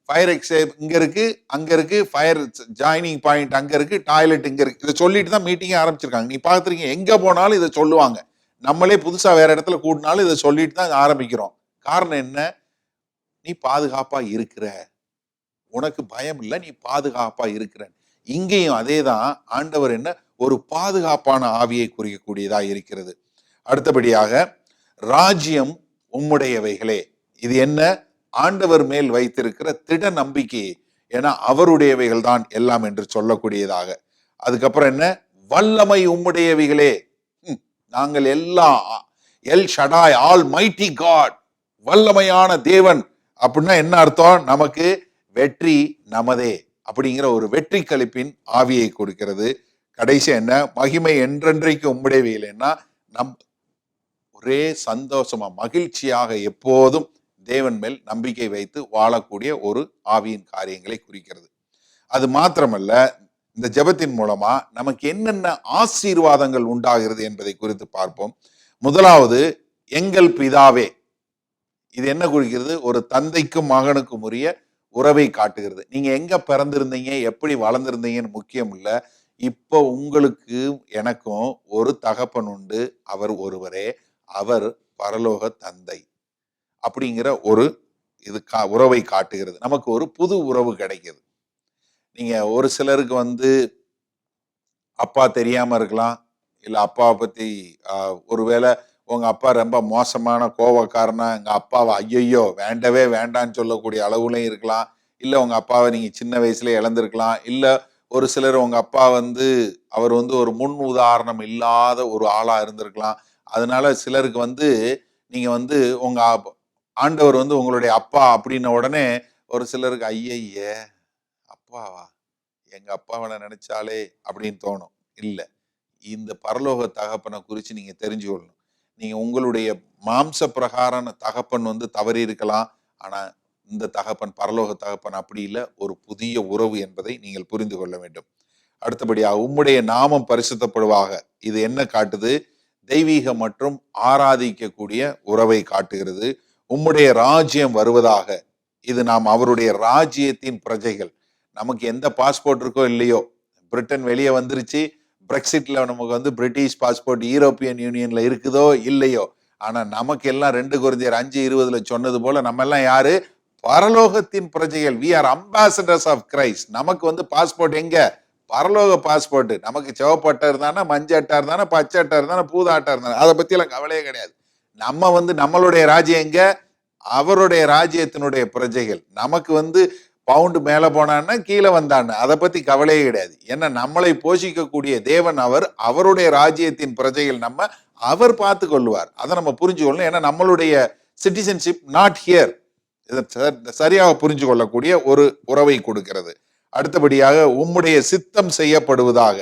ஃபயர் எக்ஸைட் இங்க இருக்கு, அங்க இருக்கு, ஃபயர் ஜாயினிங் பாயிண்ட் அங்க இருக்கு, டாய்லெட் இங்க இருக்கு. இதை சொல்லிட்டு தான் மீட்டிங்கே ஆரம்பிச்சிருக்காங்க. நீ பார்த்துருக்கீங்க, எங்க போனாலும் இதை சொல்லுவாங்க. நம்மளே புதுசா வேற இடத்துல கூட்டினாலும் இதை சொல்லிட்டு தான் ஆரம்பிக்கிறோம். காரணம் என்ன? நீ பாதுகாப்பா இருக்கிற, உனக்கு பயம் இல்லை, நீ பாதுகாப்பா இருக்கிற. இங்கேயும் அதேதான். ஆண்டவர் என்ன? ஒரு பாதுகாப்பான ஆவியை குறிக்கக்கூடியதா இருக்கிறது. அடுத்தபடியாக, ராஜ்யம் உம்முடையவைகளே. இது என்ன? ஆண்டவர் மேல் வைத்திருக்கிற திட நம்பிக்கை. ஏன்னா அவருடையவைகள் தான் எல்லாம் என்று சொல்லக்கூடியதாக. அதுக்கப்புறம் என்ன? வல்லமை உம்முடையவைகளே. நாங்கள் எல்லாம் El Shaddai, almighty God, வல்லமையான தேவன் அப்படின்னா என்ன அர்த்தம்? நமக்கு வெற்றி நமதே அப்படிங்கிற ஒரு வெற்றி களிப்பின் ஆவியை கொடுக்கிறது. கடைசி என்ன? மகிமை என்றென்றைக்கு உம்முடையவைகளேன்னா நம் ஒரே சந்தோஷமா மகிழ்ச்சியாக எப்போதும் தேவன் மேல் நம்பிக்கை வைத்து வாழக்கூடிய ஒரு ஆவியின் காரியங்களை குறிக்கிறது. அது மாத்திரமல்ல, இந்த ஜெபத்தின் மூலமா நமக்கு என்னென்ன ஆசீர்வாதங்கள் உண்டாகிறது என்பதை குறித்து பார்ப்போம். முதலாவது, எங்கள் பிதாவே. இது என்ன குறிக்கிறது? ஒரு தந்தைக்கும் மகனுக்கும் உரிய உறவை காட்டுகிறது. நீங்க எங்க பிறந்திருந்தீங்க, எப்படி வளர்ந்திருந்தீங்கன்னு முக்கியம் இல்ல. இப்போ உங்களுக்கு எனக்கும் ஒரு தகப்பன் உண்டு, அவர் ஒருவரே, அவர் பரலோக தந்தை அப்படிங்கிற ஒரு இது உறவை காட்டுகிறது. நமக்கு ஒரு புது உறவு கிடைக்குது. நீங்க ஒரு சிலருக்கு அப்பா தெரியாம இருக்கலாம், இல்ல அப்பாவை பத்தி ஒருவேளை உங்க அப்பா ரொம்ப மோசமான கோவக்காரனா எங்க அப்பாவை ஐயோ வேண்டவே வேண்டான்னு சொல்லக்கூடிய அளவுலையும் இருக்கலாம். இல்ல உங்க அப்பாவை நீங்க சின்ன வயசுல இழந்திருக்கலாம். இல்ல ஒரு சிலர் உங்க அப்பா அவர் ஒரு முன் உதாரணம் இல்லாத ஒரு ஆளா இருந்திருக்கலாம். அதனால சிலருக்கு நீங்க உங்க ஆண்டவர் உங்களுடைய அப்பா அப்படின்ன உடனே ஒரு சிலருக்கு ஐய அப்பாவா, எங்க அப்பாவை நினைச்சாலே அப்படின்னு தோணும். இல்ல, இந்த பரலோக தகப்பனை குறித்து நீங்க தெரிஞ்சு கொள்ளணும். நீங்க உங்களுடைய மாம்ச பிரகாரம் தகப்பன் தவறி இருக்கலாம். ஆனா இந்த தகப்பன், பரலோக தகப்பன் அப்படி இல்லை. ஒரு புதிய உறவு என்பதை நீங்கள் புரிந்து கொள்ள வேண்டும். அடுத்தபடியாக, உம்முடைய நாமம் பரிசுத்தப்படுவாக. இது என்ன காட்டுது? தெய்வீக மற்றும் ஆராதிக்கக்கூடிய உறவை காட்டுகிறது. உம்முடைய ராஜ்யம் வருவதாக. இது நாம் அவருடைய ராஜ்யத்தின் பிரஜைகள். நமக்கு எந்த பாஸ்போர்ட் இருக்கோ இல்லையோ, பிரிட்டன் வெளியே வந்துருச்சு, பிரெக்சிட்ல நமக்கு பிரிட்டிஷ் பாஸ்போர்ட் யூரோப்பியன் யூனியன்ல இருக்குதோ இல்லையோ, ஆனா நமக்கு எல்லாம் 2 கொரிந்தியர் 5:20 சொன்னது போல நம்ம எல்லாம் யாரு? பரலோகத்தின் பிரஜைகள். we are ambassadors of Christ. நமக்கு பாஸ்போர்ட் எங்க? பரலோக பாஸ்போர்ட். நமக்கு சிவப்பட்டை இருந்தானா, மஞ்சள் அட்டை இருந்தானா, பச்சை அட்டை இருந்தானா, பூதாட்டை இருந்தானா, அதை பத்தி எல்லாம் கவலையே கிடையாது. நம்ம நம்மளுடைய ராஜ்யம் எங்க? அவருடைய ராஜ்யத்தினுடைய பிரஜைகள். நமக்கு பவுண்டு மேல போனான்னா கீழே வந்தான்னு அதை பத்தி கவலையே கிடையாது. ஏன்னா நம்மளை போஷிக்கக்கூடிய தேவன் அவருடைய ராஜ்யத்தின் பிரஜைகள். அவர் பார்த்து கொள்வார். அதை நம்ம புரிஞ்சு கொள்ளணும். ஏன்னா நம்மளுடைய சிட்டிசன்ஷிப் நாட் ஹியர். சரியாக புரிஞ்சு கொள்ளக்கூடிய ஒரு உறவை கொடுக்கிறது. அடுத்தபடியாக, உம்முடைய சித்தம் செய்யப்படுவதாக.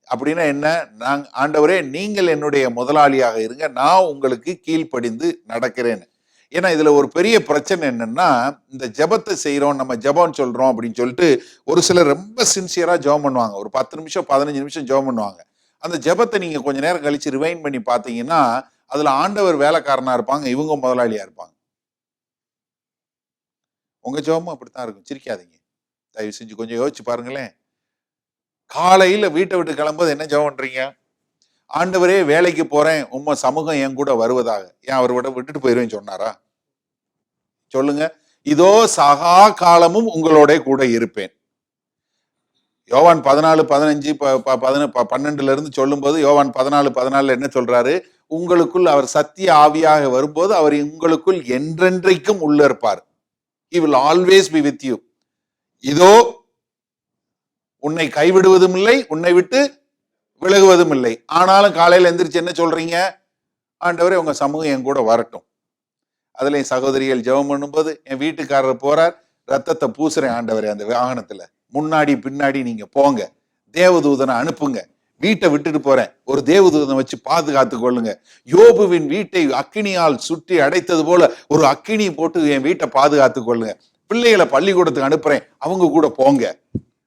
அப்படின்னா என்ன? ஆண்டவரே, நீங்கள் என்னுடைய முதலாளியாக இருங்க, நான் உங்களுக்கு கீழ்ப்படிந்து நடக்கிறேன்னு. ஏன்னா இதுல ஒரு பெரிய பிரச்சனை என்னன்னா, இந்த ஜெபத்தை செய்யறோம், நம்ம ஜெபம் சொல்றோம் அப்படின்னு சொல்லிட்டு ஒரு சிலர் ரொம்ப சின்சியரா ஜெபம் பண்ணுவாங்க. ஒரு 10 நிமிஷம் 15 நிமிஷம் ஜெபம் பண்ணுவாங்க. அந்த ஜெபத்தை நீங்க கொஞ்ச நேரம் கழிச்சு ரிவைண்ட் பண்ணி பார்த்தீங்கன்னா, அதுல ஆண்டவர் வேலைக்காரனா இருப்பாங்க, இவங்க முதலாளியா இருப்பாங்க. உங்க ஜெபமும் அப்படித்தான் இருக்கும். சிரிக்காதீங்க, தயவு செஞ்சு கொஞ்சம் யோசிச்சு பாருங்களேன். காலையில வீட்டை விட்டு கிளம்பும்போது என்ன ஜெபம் பண்றீங்க? ஆண்டவரே, வேலைக்கு போறேன், உம்ம சமூகம் என் கூட வருவதாக. ஏன் அவர் விட்டுட்டு போயிருவேன்னு சொன்னாரா? சொல்லுங்க. இதோ சகா காலமும் உங்களோட கூட இருப்பேன். யோவான் 14:15-12 இருந்து சொல்லும் போது, யோவான் 14:14 என்ன சொல்றாரு? உங்களுக்குள் அவர் சத்திய ஆவியாக வரும்போது அவர் உங்களுக்குள் என்றென்றைக்கும் உள்ள இருப்பார். He will always be with you. இதோ உன்னை கைவிடுவதும் இல்லை, உன்னை விட்டு விலகுவதும் இல்லை. ஆனாலும் காலையில எந்திரிச்சு என்ன சொல்றீங்க? ஆண்டவரே, உங்க சமூகம் என் கூட வரட்டும். அதுல என் சகோதரிகள் ஜெபம் பண்ணும்போது, என் வீட்டுக்காரர் போறார், ரத்தத்தை பூசுறேன் ஆண்டவரே அந்த வாகனத்துல, முன்னாடி பின்னாடி நீங்க போங்க, தேவதூதனை அனுப்புங்க, வீட்டை விட்டுட்டு போறேன், ஒரு தேவதூதனை வச்சு பாதுகாத்து கொள்ளுங்க. யோபுவின் வீட்டை அக்கினியால் சுற்றி அடைத்தது போல ஒரு அக்கினி போட்டு என் வீட்டை பாதுகாத்து கொள்ளுங்க. பிள்ளைகளை பள்ளிக்கூடத்துக்கு அனுப்புறேன், அவங்க கூட போங்க,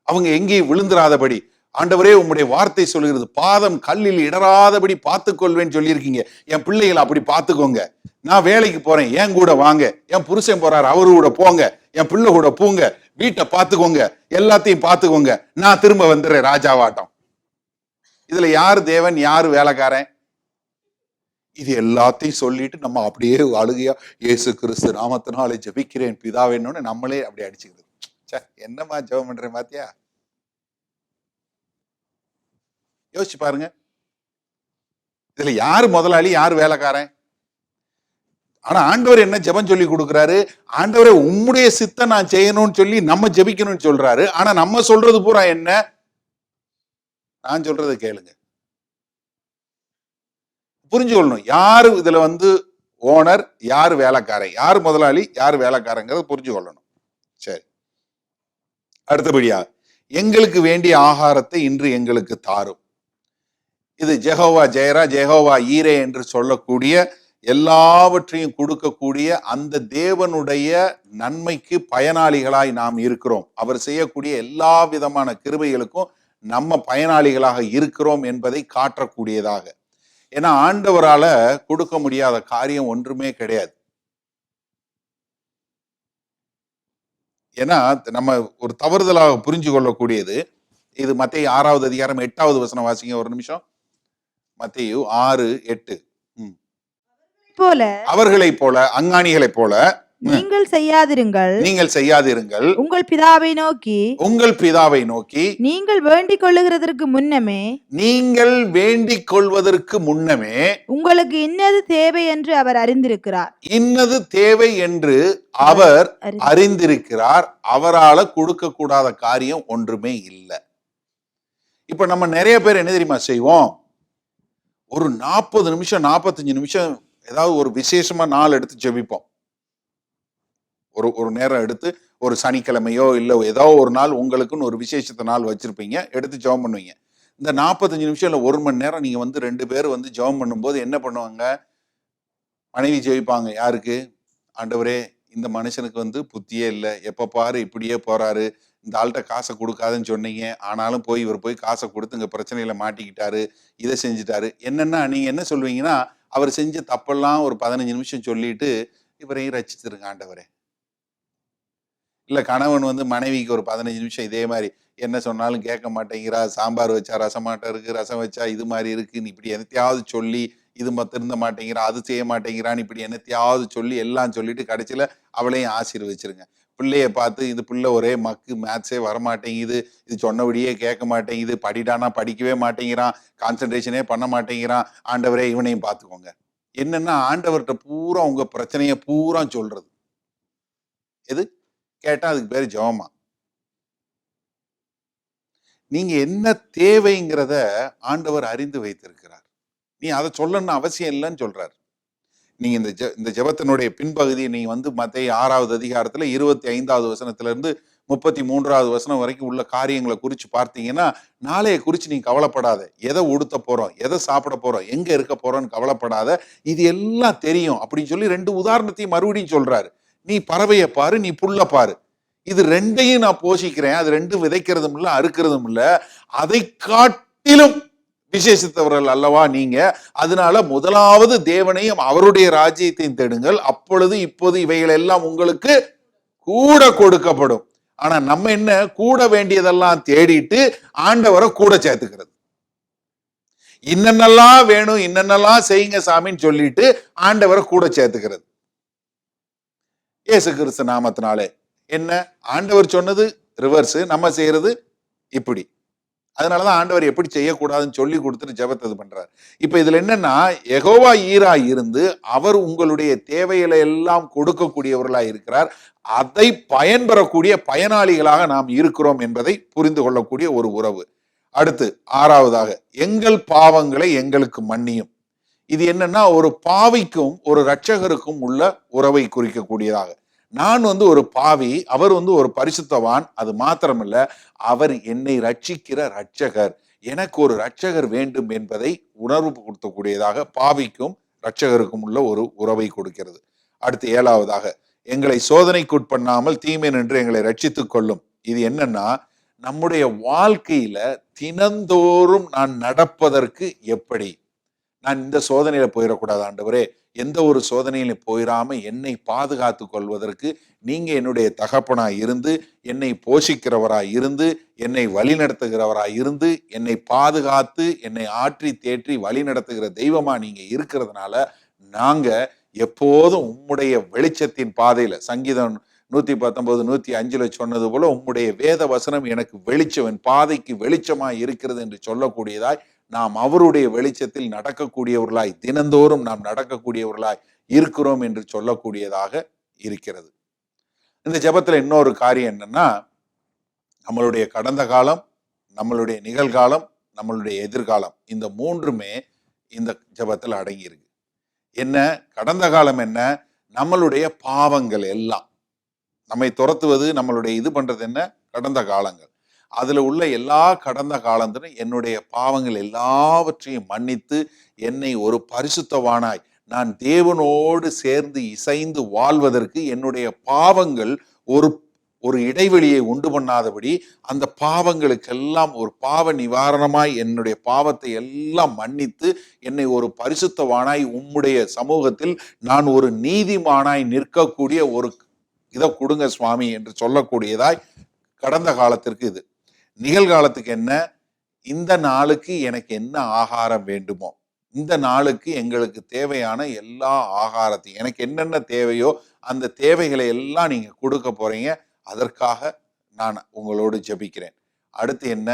அவங்க எங்கேயும் விழுந்துராதபடி. ஆண்டவரே உம்முடைய வார்த்தை சொல்லுகிறது, பாதம் கல்லில் இடராதபடி பார்த்துக்கொள்வேன்னு சொல்லியிருக்கீங்க. என் பிள்ளைகளை அப்படி பார்த்துக்கோங்க. நான் வேலைக்கு போறேன், என் கூட வாங்க. என் புருஷன் போறாரு, அவரு கூட போங்க. என் பிள்ளை கூட பூங்க. வீட்டை பார்த்துக்கோங்க, எல்லாத்தையும் பார்த்துக்கோங்க. நான் திரும்ப வந்துடுறேன் ராஜாவாட்டம். இதுல யாரு தேவன், யாரு வேலைக்காரன்? இது எல்லாத்தையும் சொல்லிட்டு நம்ம அப்படியே அழுகையா இயேசு கிறிஸ்து நாமத்தினாலே ஜெபிக்கிறேன் பிதாவேன்னு நம்மளே அப்படியே அடிச்சுக்கிறது. என்னமா ஜெபம் பண்றேன் பாத்தியா? யோசிச்சு பாருங்க. இதுல யாரு முதலாளி, யாரு வேலைக்காரன்? ஆனா ஆண்டவர் என்ன ஜெபம் சொல்லி கொடுக்கிறாரு? ஆண்டவரே உம்முடைய சித்தம் நான் செய்யணும்னு சொல்லி நம்ம ஜெபிக்கணும்னு சொல்றாரு. ஆனா நம்ம சொல்றது பூரா என்ன? நான் சொல்றதை கேளுங்க. புரிஞ்சு கொள்ளணும். யாரு இதுல ஓனர், யாரு வேலைக்காரன், யாரு முதலாளி, யாரு வேலைக்காரங்கிறத புரிஞ்சு கொள்ளணும். சரி, அடுத்தபடியா, எங்களுக்கு வேண்டிய ஆகாரத்தை இன்று எங்களுக்கு தாரும். இது ஜெகோவா ஜெயரா, ஜெகோவா ஈரே என்று சொல்லக்கூடிய எல்லாவற்றையும் கொடுக்கக்கூடிய அந்த தேவனுடைய நன்மைக்கு பயனாளிகளாய் நாம் இருக்கிறோம். அவர் செய்யக்கூடிய எல்லா விதமான கிருபைகளுக்கும் நம்ம பயனாளிகளாக இருக்கிறோம் என்பதை காட்டக்கூடியதாக. ஏன்னா ஆண்டவரால கொடுக்க முடியாத காரியம் ஒன்றுமே கிடையாது. ஏன்னா நம்ம ஒரு தவறுதலாக புரிஞ்சு கொள்ளக்கூடியது இது. மத்தேயு 6வது அதிகாரம் 8வது வசனம் வாசிங்க ஒரு நிமிஷம். மத்தேயு 6:8. அவர்களைப் போல, அஞ்ஞானிகளைப் போல நீங்கள் செய்யாதிருங்கள். நீங்கள் செய்யாதிருங்கள். உங்கள் பிதாவை நோக்கி, உங்கள் பிதாவை நோக்கி நீங்கள் வேண்டிக் கொள்ளுகிறதற்கு முன்னமே, நீங்கள் வேண்டிக் கொள்வதற்கு முன்னமே உங்களுக்கு இன்னது தேவை என்று அவர் அறிந்திருக்கிறார். இன்னது தேவை என்று அவர் அறிந்திருக்கிறார். அவரால கொடுக்க கூடாத காரியம் ஒன்றுமே இல்லை. இப்ப நம்ம நிறைய பேர் என்ன தெரியுமா செய்வோம்? ஒரு 40 நிமிஷம் 45 நிமிஷம் ஏதாவது ஒரு விசேஷமா நாள் எடுத்து ஜெபிப்போம். ஒரு நேரம் எடுத்து, ஒரு சனிக்கிழமையோ இல்ல ஏதோ ஒரு நாள் உங்களுக்குன்னு ஒரு விசேஷத்த நாள் வச்சிருப்பீங்க, எடுத்து ஜெபம் பண்ணுவீங்க. இந்த 45 நிமிஷம் இல்ல 1 மணி நேரம் நீங்க 2 பேர் ஜெபம் பண்ணும்போது என்ன பண்ணுவாங்க? மனைவி ஜெபிப்பாங்க. யாருக்கு? ஆண்டவரே இந்த மனுஷனுக்கு புத்தியே இல்லை, எப்ப பாரு இப்படியே போறாரு, இந்த ஆள்கிட்ட காசை கொடுக்காதுன்னு சொன்னீங்க, ஆனாலும் இவர் போய் காசை கொடுத்து இங்க பிரச்சனையில மாட்டிக்கிட்டாரு, இதை செஞ்சுட்டாரு. என்னன்னா நீங்க என்ன சொல்லுவீங்கன்னா, அவர் செஞ்ச தப்பெல்லாம் ஒரு 15 நிமிஷம் சொல்லிட்டு இவரையும் ரட்சிச்சிருங்க ஆண்டவரே. இல்ல கணவன் மனைவிக்கு ஒரு 15 நிமிஷம் இதே மாதிரி என்ன சொன்னாலும் கேட்க மாட்டேங்கிறா, சாம்பார் வச்சா ரசமாட்டம் இருக்கு, ரசம் வச்சா இது மாதிரி இருக்குன்னு இப்படி என்னத்தையாவது சொல்லி, இது திருந்த மாட்டேங்கிறா, அது செய்ய மாட்டேங்கிறான்னு இப்படி என்னத்தையாவது சொல்லி எல்லாம் சொல்லிட்டு கடைசியில அவளையும் ஆசீர்வச்சிருங்க. பிள்ளைய பார்த்து இது பிள்ளை ஒரே மக்கு, மேத்ஸே வரமாட்டேங்குது, இது சொன்னபடியே கேட்க மாட்டேங்குது, படிடானா படிக்கவே மாட்டேங்கிறான், கான்சன்ட்ரேஷனே பண்ண மாட்டேங்கிறான், ஆண்டவரே இவனையும் பார்த்துக்கோங்க. என்னன்னா ஆண்டவர்கிட்ட பூரா உங்க பிரச்சனைய பூரா சொல்றது. எது கேட்டா அதுக்கு பேரு ஜெபமா. நீங்க என்ன தேவைங்கிறத ஆண்டவர் அறிந்து வைத்திருக்கிறார். நீ அதை சொல்லணும்னு அவசியம் இல்லைன்னு சொல்றாரு. நீங்க இந்த ஜெபத்தினுடைய பின்பகுதியை நீங்க மத்தேயு 6வது அதிகாரத்துல 25வது வசனத்திலிருந்து 33வது வசனம் வரைக்கும் உள்ள காரியங்களை குறிச்சு பார்த்தீங்கன்னா, நாளைய குறிச்சு நீங்க கவலைப்படாத. எதை உடுத்த போறோம், எதை சாப்பிட போறோம், எங்க இருக்க போறோம்னு கவலைப்படாத, இது எல்லாம் தெரியும் அப்படின்னு சொல்லி 2 உதாரணத்தையும் மறுபடியும் சொல்றாரு. நீ பறவையை பாரு, நீ புல்ல பாரு, இது 2ஐயும் நான் போஷிக்கிறேன், அது 2 விதைக்கிறதும் இல்ல அறுக்கிறதும் இல்ல, அதை காட்டிலும் விசேஷித்தவர்கள் அல்லவா நீங்க. அதனால முதலாவது தேவனையும் அவருடைய ராஜ்யத்தையும் தேடுங்கள், அப்பொழுது இப்போது இவைகள் எல்லாம் உங்களுக்கு கூட கொடுக்கப்படும். ஆனா நம்ம என்ன கூட வேண்டியதெல்லாம் தேடிட்டு ஆண்டவரை கூட சேர்த்துக்கிறது. இன்னென்னலாம் வேணும், இன்னென்னலாம் செய்யுங்க சாமின்னு சொல்லிட்டு ஆண்டவரை கூட சேர்த்துக்கிறது. இயேசு கிறிஸ்து நாமத்தினாலே என்ன ஆண்டவர் சொன்னது ரிவர்ஸ், நம்ம செய்யறது இப்படி. அதனாலதான் ஆண்டவர் எப்படி செய்யக்கூடாதுன்னு சொல்லி கொடுத்துட்டு ஜெபத்தை பண்றாரு. இப்ப இதுல என்னன்னா, யெகோவா ஈரா இருந்து அவர் உங்களுடைய தேவைகளை எல்லாம் கொடுக்கக்கூடியவர்களா இருக்கிறார். அதை பயன்பெறக்கூடிய பயனாளிகளாக நாம் இருக்கிறோம் என்பதை புரிந்து கொள்ளக்கூடிய ஒரு உறவு. அடுத்து 6வதாக, எங்கள் பாவங்களை எங்களுக்கு மன்னியும். இது என்னன்னா, ஒரு பாவிக்கும் ஒரு இரட்சகருக்கும் உள்ள உறவை குறிக்கக்கூடியதாக. நான் ஒரு பாவி, அவர் ஒரு பரிசுத்தவான். அது மாத்திரமல்ல, அவர் என்னை ரட்சிக்கிற இரட்சகர். எனக்கு ஒரு இரட்சகர் வேண்டும் என்பதை உணர்வு கொடுக்கக்கூடியதாக பாவிக்கும் இரட்சகருக்கும் உள்ள ஒரு உறவை கொடுக்கிறது. அடுத்து 7வதாக, எங்களை சோதனைக்குட்பண்ணாமல் தீமை நின்று எங்களை ரட்சித்துக் கொள்ளும். இது என்னன்னா, நம்முடைய வாழ்க்கையில தினந்தோறும் நான் நடப்பதற்கு எப்படி? நான் இந்த சோதனையில போயிடக்கூடாது ஆண்டவரே, எந்த ஒரு சோதனையில போயிடாம என்னை பாதுகாத்து கொள்வதற்கு நீங்க என்னுடைய தகப்பனாய் இருந்து, என்னை போஷிக்கிறவராய் இருந்து, என்னை வழிநடத்துகிறவராய் இருந்து, என்னை பாதுகாத்து, என்னை ஆற்றி தேற்றி வழி நடத்துகிற தெய்வமா நீங்க இருக்கிறதுனால, நாங்க எப்போதும் உம்முடைய வெளிச்சத்தின் பாதையில, சங்கீதம் 119, 105 சொன்னது போல, உம்முடைய வேத வசனம் எனக்கு வெளிச்சம், என் பாதைக்கு வெளிச்சமாய் இருக்கிறது என்று சொல்லக்கூடியதாய், நாம் அவருடைய வெளிச்சத்தில் நடக்கக்கூடியவர்களாய், தினந்தோறும் நாம் நடக்கக்கூடியவர்களாய் இருக்கிறோம் என்று சொல்லக்கூடியதாக இருக்கிறது. இந்த ஜெபத்துல இன்னொரு காரியம் என்னன்னா, நம்மளுடைய கடந்த காலம், நம்மளுடைய நிகழ்காலம், நம்மளுடைய எதிர்காலம், இந்த மூன்றுமே இந்த ஜெபத்தில் அடங்கி இருக்கு. என்ன? கடந்த காலம் என்ன? நம்மளுடைய பாவங்கள் எல்லாம் நம்மை துரத்துவது, நம்மளுடைய இது பண்றது என்ன? கடந்த காலங்கள். அதுல உள்ள எல்லா கடந்த காலத்திலும் என்னுடைய பாவங்கள் எல்லாவற்றையும் மன்னித்து என்னை ஒரு பரிசுத்தவானாய், நான் தேவனோடு சேர்ந்து இசைந்து வாழ்வதற்கு என்னுடைய பாவங்கள் ஒரு இடைவெளியை உண்டு பண்ணாதபடி, அந்த பாவங்களுக்கெல்லாம் ஒரு பாவ நிவாரணமாய் என்னுடைய பாவத்தை எல்லாம் மன்னித்து என்னை ஒரு பரிசுத்தவானாய் உம்முடைய சமூகத்தில் நான் ஒரு நீதிமானாய் நிற்கக்கூடிய ஒரு இதை கொடுங்க சுவாமி என்று சொல்லக்கூடியதாய் கடந்த காலத்திற்கு இது. நிகழ்காலத்துக்கு என்ன? இந்த நாளுக்கு எனக்கு என்ன ஆகாரம் வேண்டுமோ, இந்த நாளுக்கு எங்களுக்கு தேவையான எல்லா ஆகாரத்தையும், எனக்கு என்னென்ன தேவையோ அந்த தேவைகளை எல்லாம் நீங்க கொடுக்க போறீங்க. அதற்காக நான் உங்களோடு ஜெபிக்கிறேன். அடுத்து என்ன?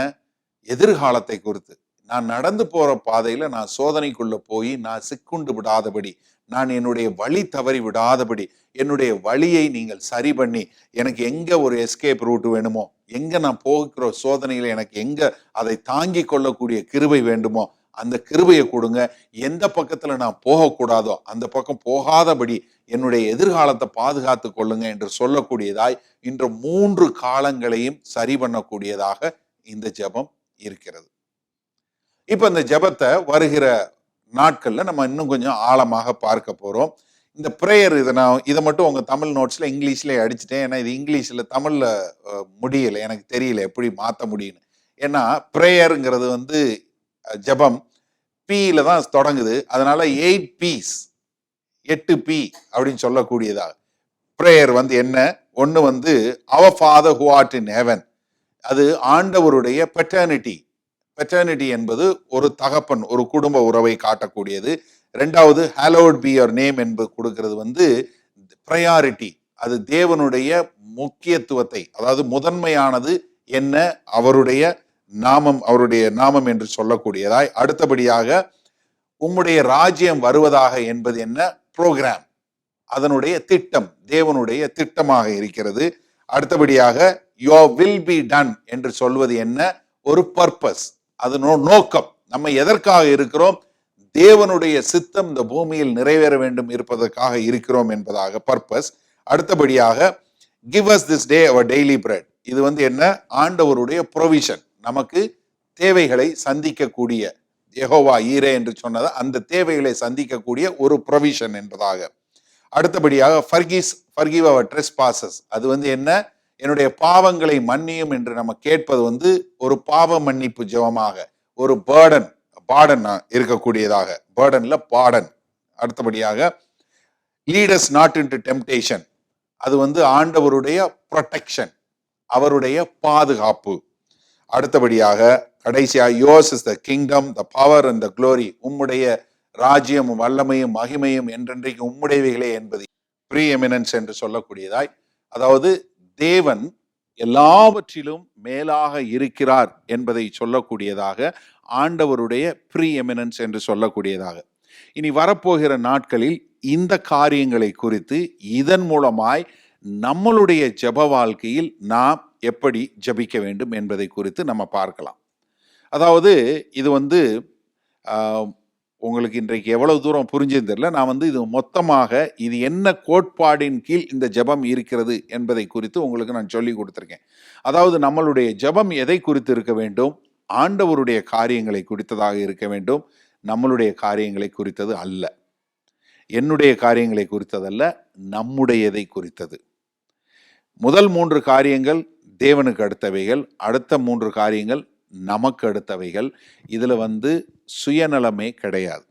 எதிர்காலத்தை குறித்து, நான் நடந்து போற பாதையில நான் சோதனைக்குள்ள போய் நான் சிக்குண்டு விடாதபடி, நான் என்னுடைய வழி தவறி விடாதபடி, என்னுடைய வழியை நீங்கள் சரி பண்ணி, எனக்கு எங்க ஒரு எஸ்கேப் ரூட் வேணுமோ, எங்க நான் போகிற சோதனையில எனக்கு எங்க அதை தாங்கி கொள்ளக்கூடிய கிருபை வேண்டுமோ அந்த கிருபையை கொடுங்க. எந்த பக்கத்துல நான் போகக்கூடாதோ அந்த பக்கம் போகாதபடி என்னுடைய எதிர்காலத்தை பாதுகாத்து கொள்ளுங்க என்று சொல்லக்கூடியதாய் இன்று 3 காலங்களையும் சரி பண்ணக்கூடியதாக இந்த ஜெபம் இருக்கிறது. இப்ப இந்த ஜெபத்தை வருகிற நாட்கள்ல நம்ம இன்னும் கொஞ்சம் ஆழமாக பார்க்க போறோம். இந்த பிரேயர் இதை மட்டும் உங்க தமிழ் நோட்ஸ்ல இங்கிலீஷ்ல அடிச்சுட்டேன். ஏன்னா இது இங்கிலீஷ்ல தமிழ்ல முடியல, எனக்கு தெரியல எப்படி மாத்த முடியும்னு. ஏன்னா பிரேயருங்கிறது ஜெபம் பீல தான் தொடங்குது. அதனால 8 P's, 8 P அப்படின்னு சொல்லக்கூடியதா. பிரேயர் என்ன? ஒண்ணு அவர் father who art in heaven, அது ஆண்டவருடைய பெட்டர்னிட்டி என்பது ஒரு தகப்பன், ஒரு குடும்ப உறவை காட்டக்கூடியது. ரெண்டாவது ஹாலோட் பி யுவர் நேம் என்பது கொடுக்கிறது பிரையாரிட்டி, அது தேவனுடைய முக்கியத்துவத்தை, அதாவது முதன்மையானது என்ன, அவருடைய நாமம் என்று சொல்லக்கூடியதாய். அடுத்தபடியாக உம்முடைய ராஜ்யம் வருவதாக என்பது என்ன? புரோகிராம், அதனுடைய திட்டம், தேவனுடைய திட்டமாக இருக்கிறது. அடுத்தபடியாக யோர் வில் பி டன் என்று சொல்வது என்ன? ஒரு பர்பஸ், அது நோக்கம், நம்ம எதற்காக இருக்கிறோம், தேவனுடைய சித்தம் இந்த பூமியில் நிறைவேற வேண்டும் இருப்பதற்காக இருக்கிறோம் என்பதாக பர்பஸ். அடுத்தபடியாக give us this day our daily bread, இது என்ன? ஆண்டவருடைய ப்ரொவிஷன், நமக்கு தேவைகளை சந்திக்கக்கூடிய, யெகோவா ஈரே என்று சொன்னது அந்த தேவைகளை சந்திக்கக்கூடிய ஒரு ப்ரொவிஷன் என்பதாக. அடுத்தபடியாக ஃபர்கிவ் அவர் ட்ரெஸ்பாசஸ், அது என்ன? என்னுடைய பாவங்களை மன்னியும் என்று நம்ம கேட்பது ஒரு பாவ மன்னிப்பு ஜெபமாக, ஒரு பாடன் இருக்கக்கூடியதாக, பேர்டன்ல பாடன். அடுத்தபடியாக lead as not into temptation, அது ஆண்டவருடைய ப்ரொடெக்ஷன், அவருடைய பாதுகாப்பு. அடுத்தபடியாக கடைசியா yours is the kingdom, the power and the glory, உம்முடைய ராஜ்யமும் வல்லமையும் மகிமையும் என்றென்றைக்கு உம்முடையவைகளே என்பது ப்ரீ எமினன்ஸ் என்று சொல்லக்கூடியதாய், அதாவது தேவன் எல்லாவற்றிலும் மேலாக இருக்கிறார் என்பதை சொல்லக்கூடியதாக, ஆண்டவருடைய ப்ரீ எமினன்ஸ் என்று சொல்லக்கூடியதாக. இனி வரப்போகிற நாட்களில் இந்த காரியங்களை குறித்து இதன் மூலமாய் நம்மளுடைய ஜெப வாழ்க்கையில் நாம் எப்படி ஜெபிக்க வேண்டும் என்பதை குறித்து நம்ம பார்க்கலாம். அதாவது இது உங்களுக்கு இன்றைக்கு எவ்வளவு தூரம் புரிஞ்சது தெரியல. நான் இது மொத்தமாக இது என்ன கோட்பாடின் கீழ் இந்த ஜெபம் இருக்கிறது என்பதை குறித்து உங்களுக்கு நான் சொல்லி கொடுத்துருக்கேன். அதாவது நம்மளுடைய ஜெபம் எதை குறித்து இருக்க வேண்டும்? ஆண்டவருடைய காரியங்களை குறித்ததாக இருக்க வேண்டும், நம்மளுடைய காரியங்களை குறித்தது அல்ல. என்னுடைய காரியங்களை குறித்ததல்ல, நம்முடையதை குறித்தது. முதல் 3 காரியங்கள் தேவனுக்கு அடுத்தவைகள், அடுத்த 3 காரியங்கள் நமக்கு அடுத்தவைகள். இதுல சுயநலமே கிடையாது.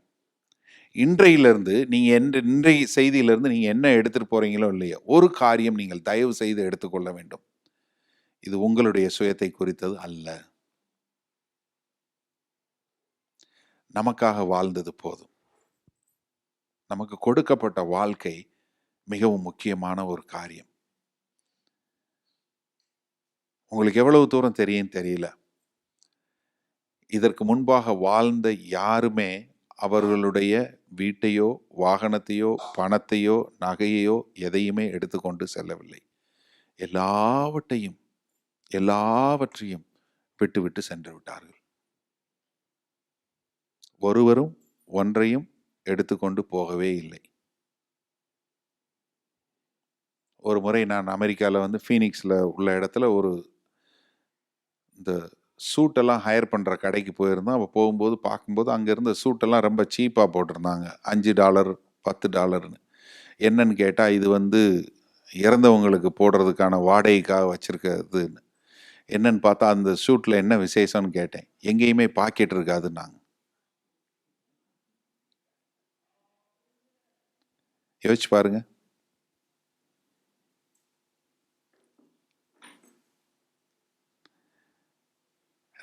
இன்றையிலிருந்து நீங்க இன்றைய செய்தியிலிருந்து நீங்க என்ன எடுத்துட்டு போறீங்களோ இல்லையோ, ஒரு காரியம் நீங்கள் தயவு செய்து எடுத்துக்கொள்ள வேண்டும். இது உங்களுடைய சுயத்தை குறித்தது அல்ல. நமக்காக வாழ்ந்தது போதும். நமக்கு கொடுக்கப்பட்ட வாழ்க்கை மிகவும் முக்கியமான ஒரு காரியம். உங்களுக்கு எவ்வளவு தூரம் தெரியும் தெரியல. இதற்கு முன்பாக வாழ்ந்த யாருமே அவர்களுடைய வீட்டையோ, வாகனத்தையோ, பணத்தையோ, நகையையோ எதையுமே எடுத்துக்கொண்டு செல்லவில்லை. எல்லாவற்றையும் விட்டு சென்று விட்டார்கள். ஒருவரும் ஒன்றையும் எடுத்துக்கொண்டு போகவே இல்லை. ஒரு முறை நான் அமெரிக்காவில் ஃபீனிக்ஸில் உள்ள இடத்துல இந்த சூட்டெல்லாம் ஹையர் பண்ணுற கடைக்கு போயிருந்தோம். அப்போ போகும்போது பார்க்கும்போது அங்கே இருந்த சூட்டெல்லாம் ரொம்ப சீப்பாக போட்டிருந்தாங்க. $5 $10. என்னன்னு கேட்டால் இது இறந்தவங்களுக்கு போடுறதுக்கான வாடகைக்காக வச்சுருக்கிறதுன்னு. என்னன்னு பார்த்தா அந்த சூட்டில் என்ன விசேஷம்னு கேட்டேன். எங்கேயுமே பாக்கெட் இருக்காதுன்னாங்க. யோசிச்சு பாருங்க.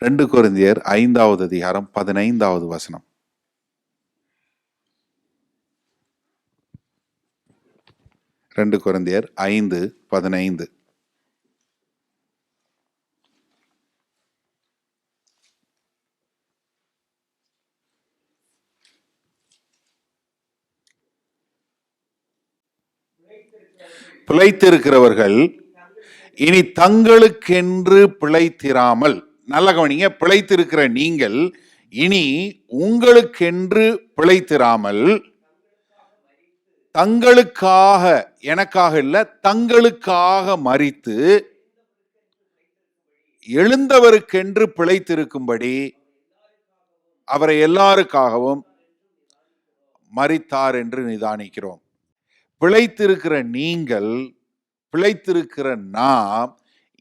ரெண்டு கொரிந்தியர் 5வது அதிகாரம் 15வது வசனம். ரெண்டு கொரிந்தியர் 5:15. பிழைத்திருக்கிறவர்கள் இனி தங்களுக்கென்று பிழைத்திராமல், நல்ல கவனிங்க, பிழைத்திருக்கிற நீங்கள் இனி உங்களுக்கென்று பிழைத்திராமல் தங்களுக்காக, எனக்காக இல்ல, தங்களுக்காக மரித்து எழுந்தவருக்கென்று பிழைத்திருக்கும்படி அவரை எல்லாருக்காகவும் மரித்தார் என்று நிதானிக்கிறோம். பிழைத்திருக்கிற நீங்கள், பிழைத்திருக்கிற நாம்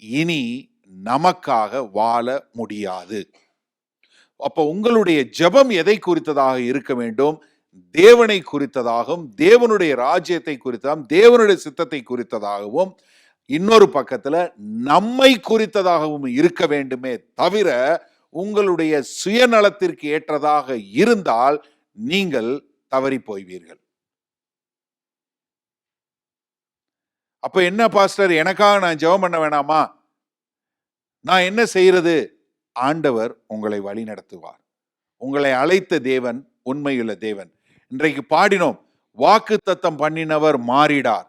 இனி நமக்காக வாழ முடியாது. அப்ப உங்களுடைய ஜெபம் எதை குறித்ததாக இருக்க வேண்டும்? தேவனை குறித்ததாகவும், தேவனுடைய ராஜ்யத்தை குறித்ததாகவும், தேவனுடைய சித்தத்தை குறித்ததாகவும், இன்னொரு பக்கத்துல நம்மை குறித்ததாகவும் இருக்க வேண்டுமே தவிர உங்களுடைய சுயநலத்திற்கு ஏற்றதாக இருந்தால் நீங்கள் தவறி போய்வீர்கள். அப்ப என்ன பாஸ்டர், எனக்காக நான் ஜெபம் பண்ண வேணாமா? நான் என்ன செய்யறது? ஆண்டவர் உங்களை வழி நடத்துவார். உங்களை அழைத்த தேவன் உண்மையுள்ள தேவன். இன்றைக்கு பாடினோம், வாக்குத்தத்தம் பண்ணினவர் மாறிடார்.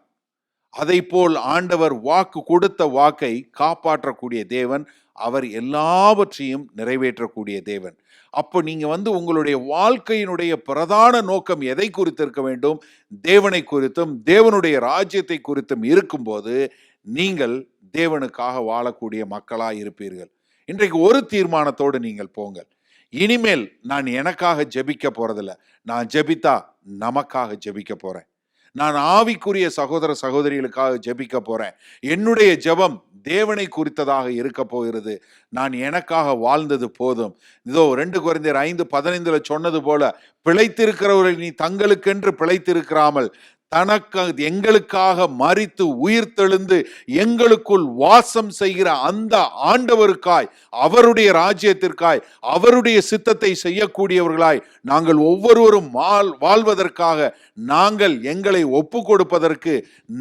அதை போல் ஆண்டவர் வாக்கு கொடுத்த வாக்கை காப்பாற்றக்கூடிய தேவன். அவர் எல்லாவற்றையும் நிறைவேற்றக்கூடிய தேவன். அப்போ நீங்க உங்களுடைய வாழ்க்கையினுடைய பிரதான நோக்கம் எதை குறித்து இருக்க வேண்டும்? தேவனை குறித்தும் தேவனுடைய ராஜ்யத்தை குறித்தும் இருக்கும்போது நீங்கள் தேவனுக்காக வாழக்கூடிய மக்களாய் இருப்பீர்கள். இன்றைக்கு ஒரு தீர்மானத்தோடு நீங்கள் போங்கள். இனிமேல் நான் எனக்காக ஜெபிக்க போறதில்ல, நான் ஜெபித்தா நமக்காக ஜெபிக்க போறேன். நான் ஆவிக்குரிய சகோதர சகோதரிகளுக்காக ஜெபிக்க போறேன். என்னுடைய ஜெபம் தேவனை குறித்ததாக இருக்க போகிறது. நான் எனக்காக வாழ்ந்தது போதும். இதோ 2 கொரிந்தியர் 5:15 சொன்னது போல, பிழைத்திருக்கிறவர்கள் நீ தங்களுக்கென்று பிழைத்திருக்கிறாமல் எங்களுக்காக மரித்து உயிர்த்தெழுந்து எங்களுக்குள் வாசம் செய்கிற அந்த ஆண்டவருக்காய், அவருடைய ராஜ்யத்திற்காய், அவருடைய சித்தத்தை செய்யக்கூடியவர்களாய் நாங்கள் ஒவ்வொருவரும் வாழ்வதற்காக நாங்கள் எங்களை ஒப்பு கொடுப்பதற்கு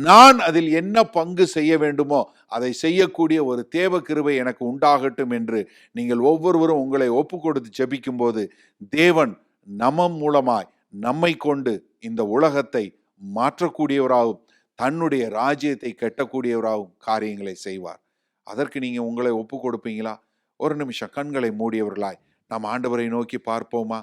நான் அதில் என்ன பங்கு செய்ய வேண்டுமோ அதை செய்யக்கூடிய ஒரு தேவ கிருபை எனக்கு உண்டாகட்டும் என்று நீங்கள் ஒவ்வொருவரும் உங்களை ஒப்பு கொடுத்து ஜெபிக்கும் போது தேவன் நம்ம மூலமாய் நம்மை கொண்டு இந்த உலகத்தை மாற்றக்கூடியவராகவும் தன்னுடைய ராஜ்யத்தை கட்டக்கூடியவராகவும் காரியங்களை செய்வார். அதற்கு நீங்க உங்களை ஒப்பு கொடுப்பீங்களா? ஒரு நிமிஷம் கண்களை மூடியவர்களாய் நாம் ஆண்டவரை நோக்கி பார்ப்போமா?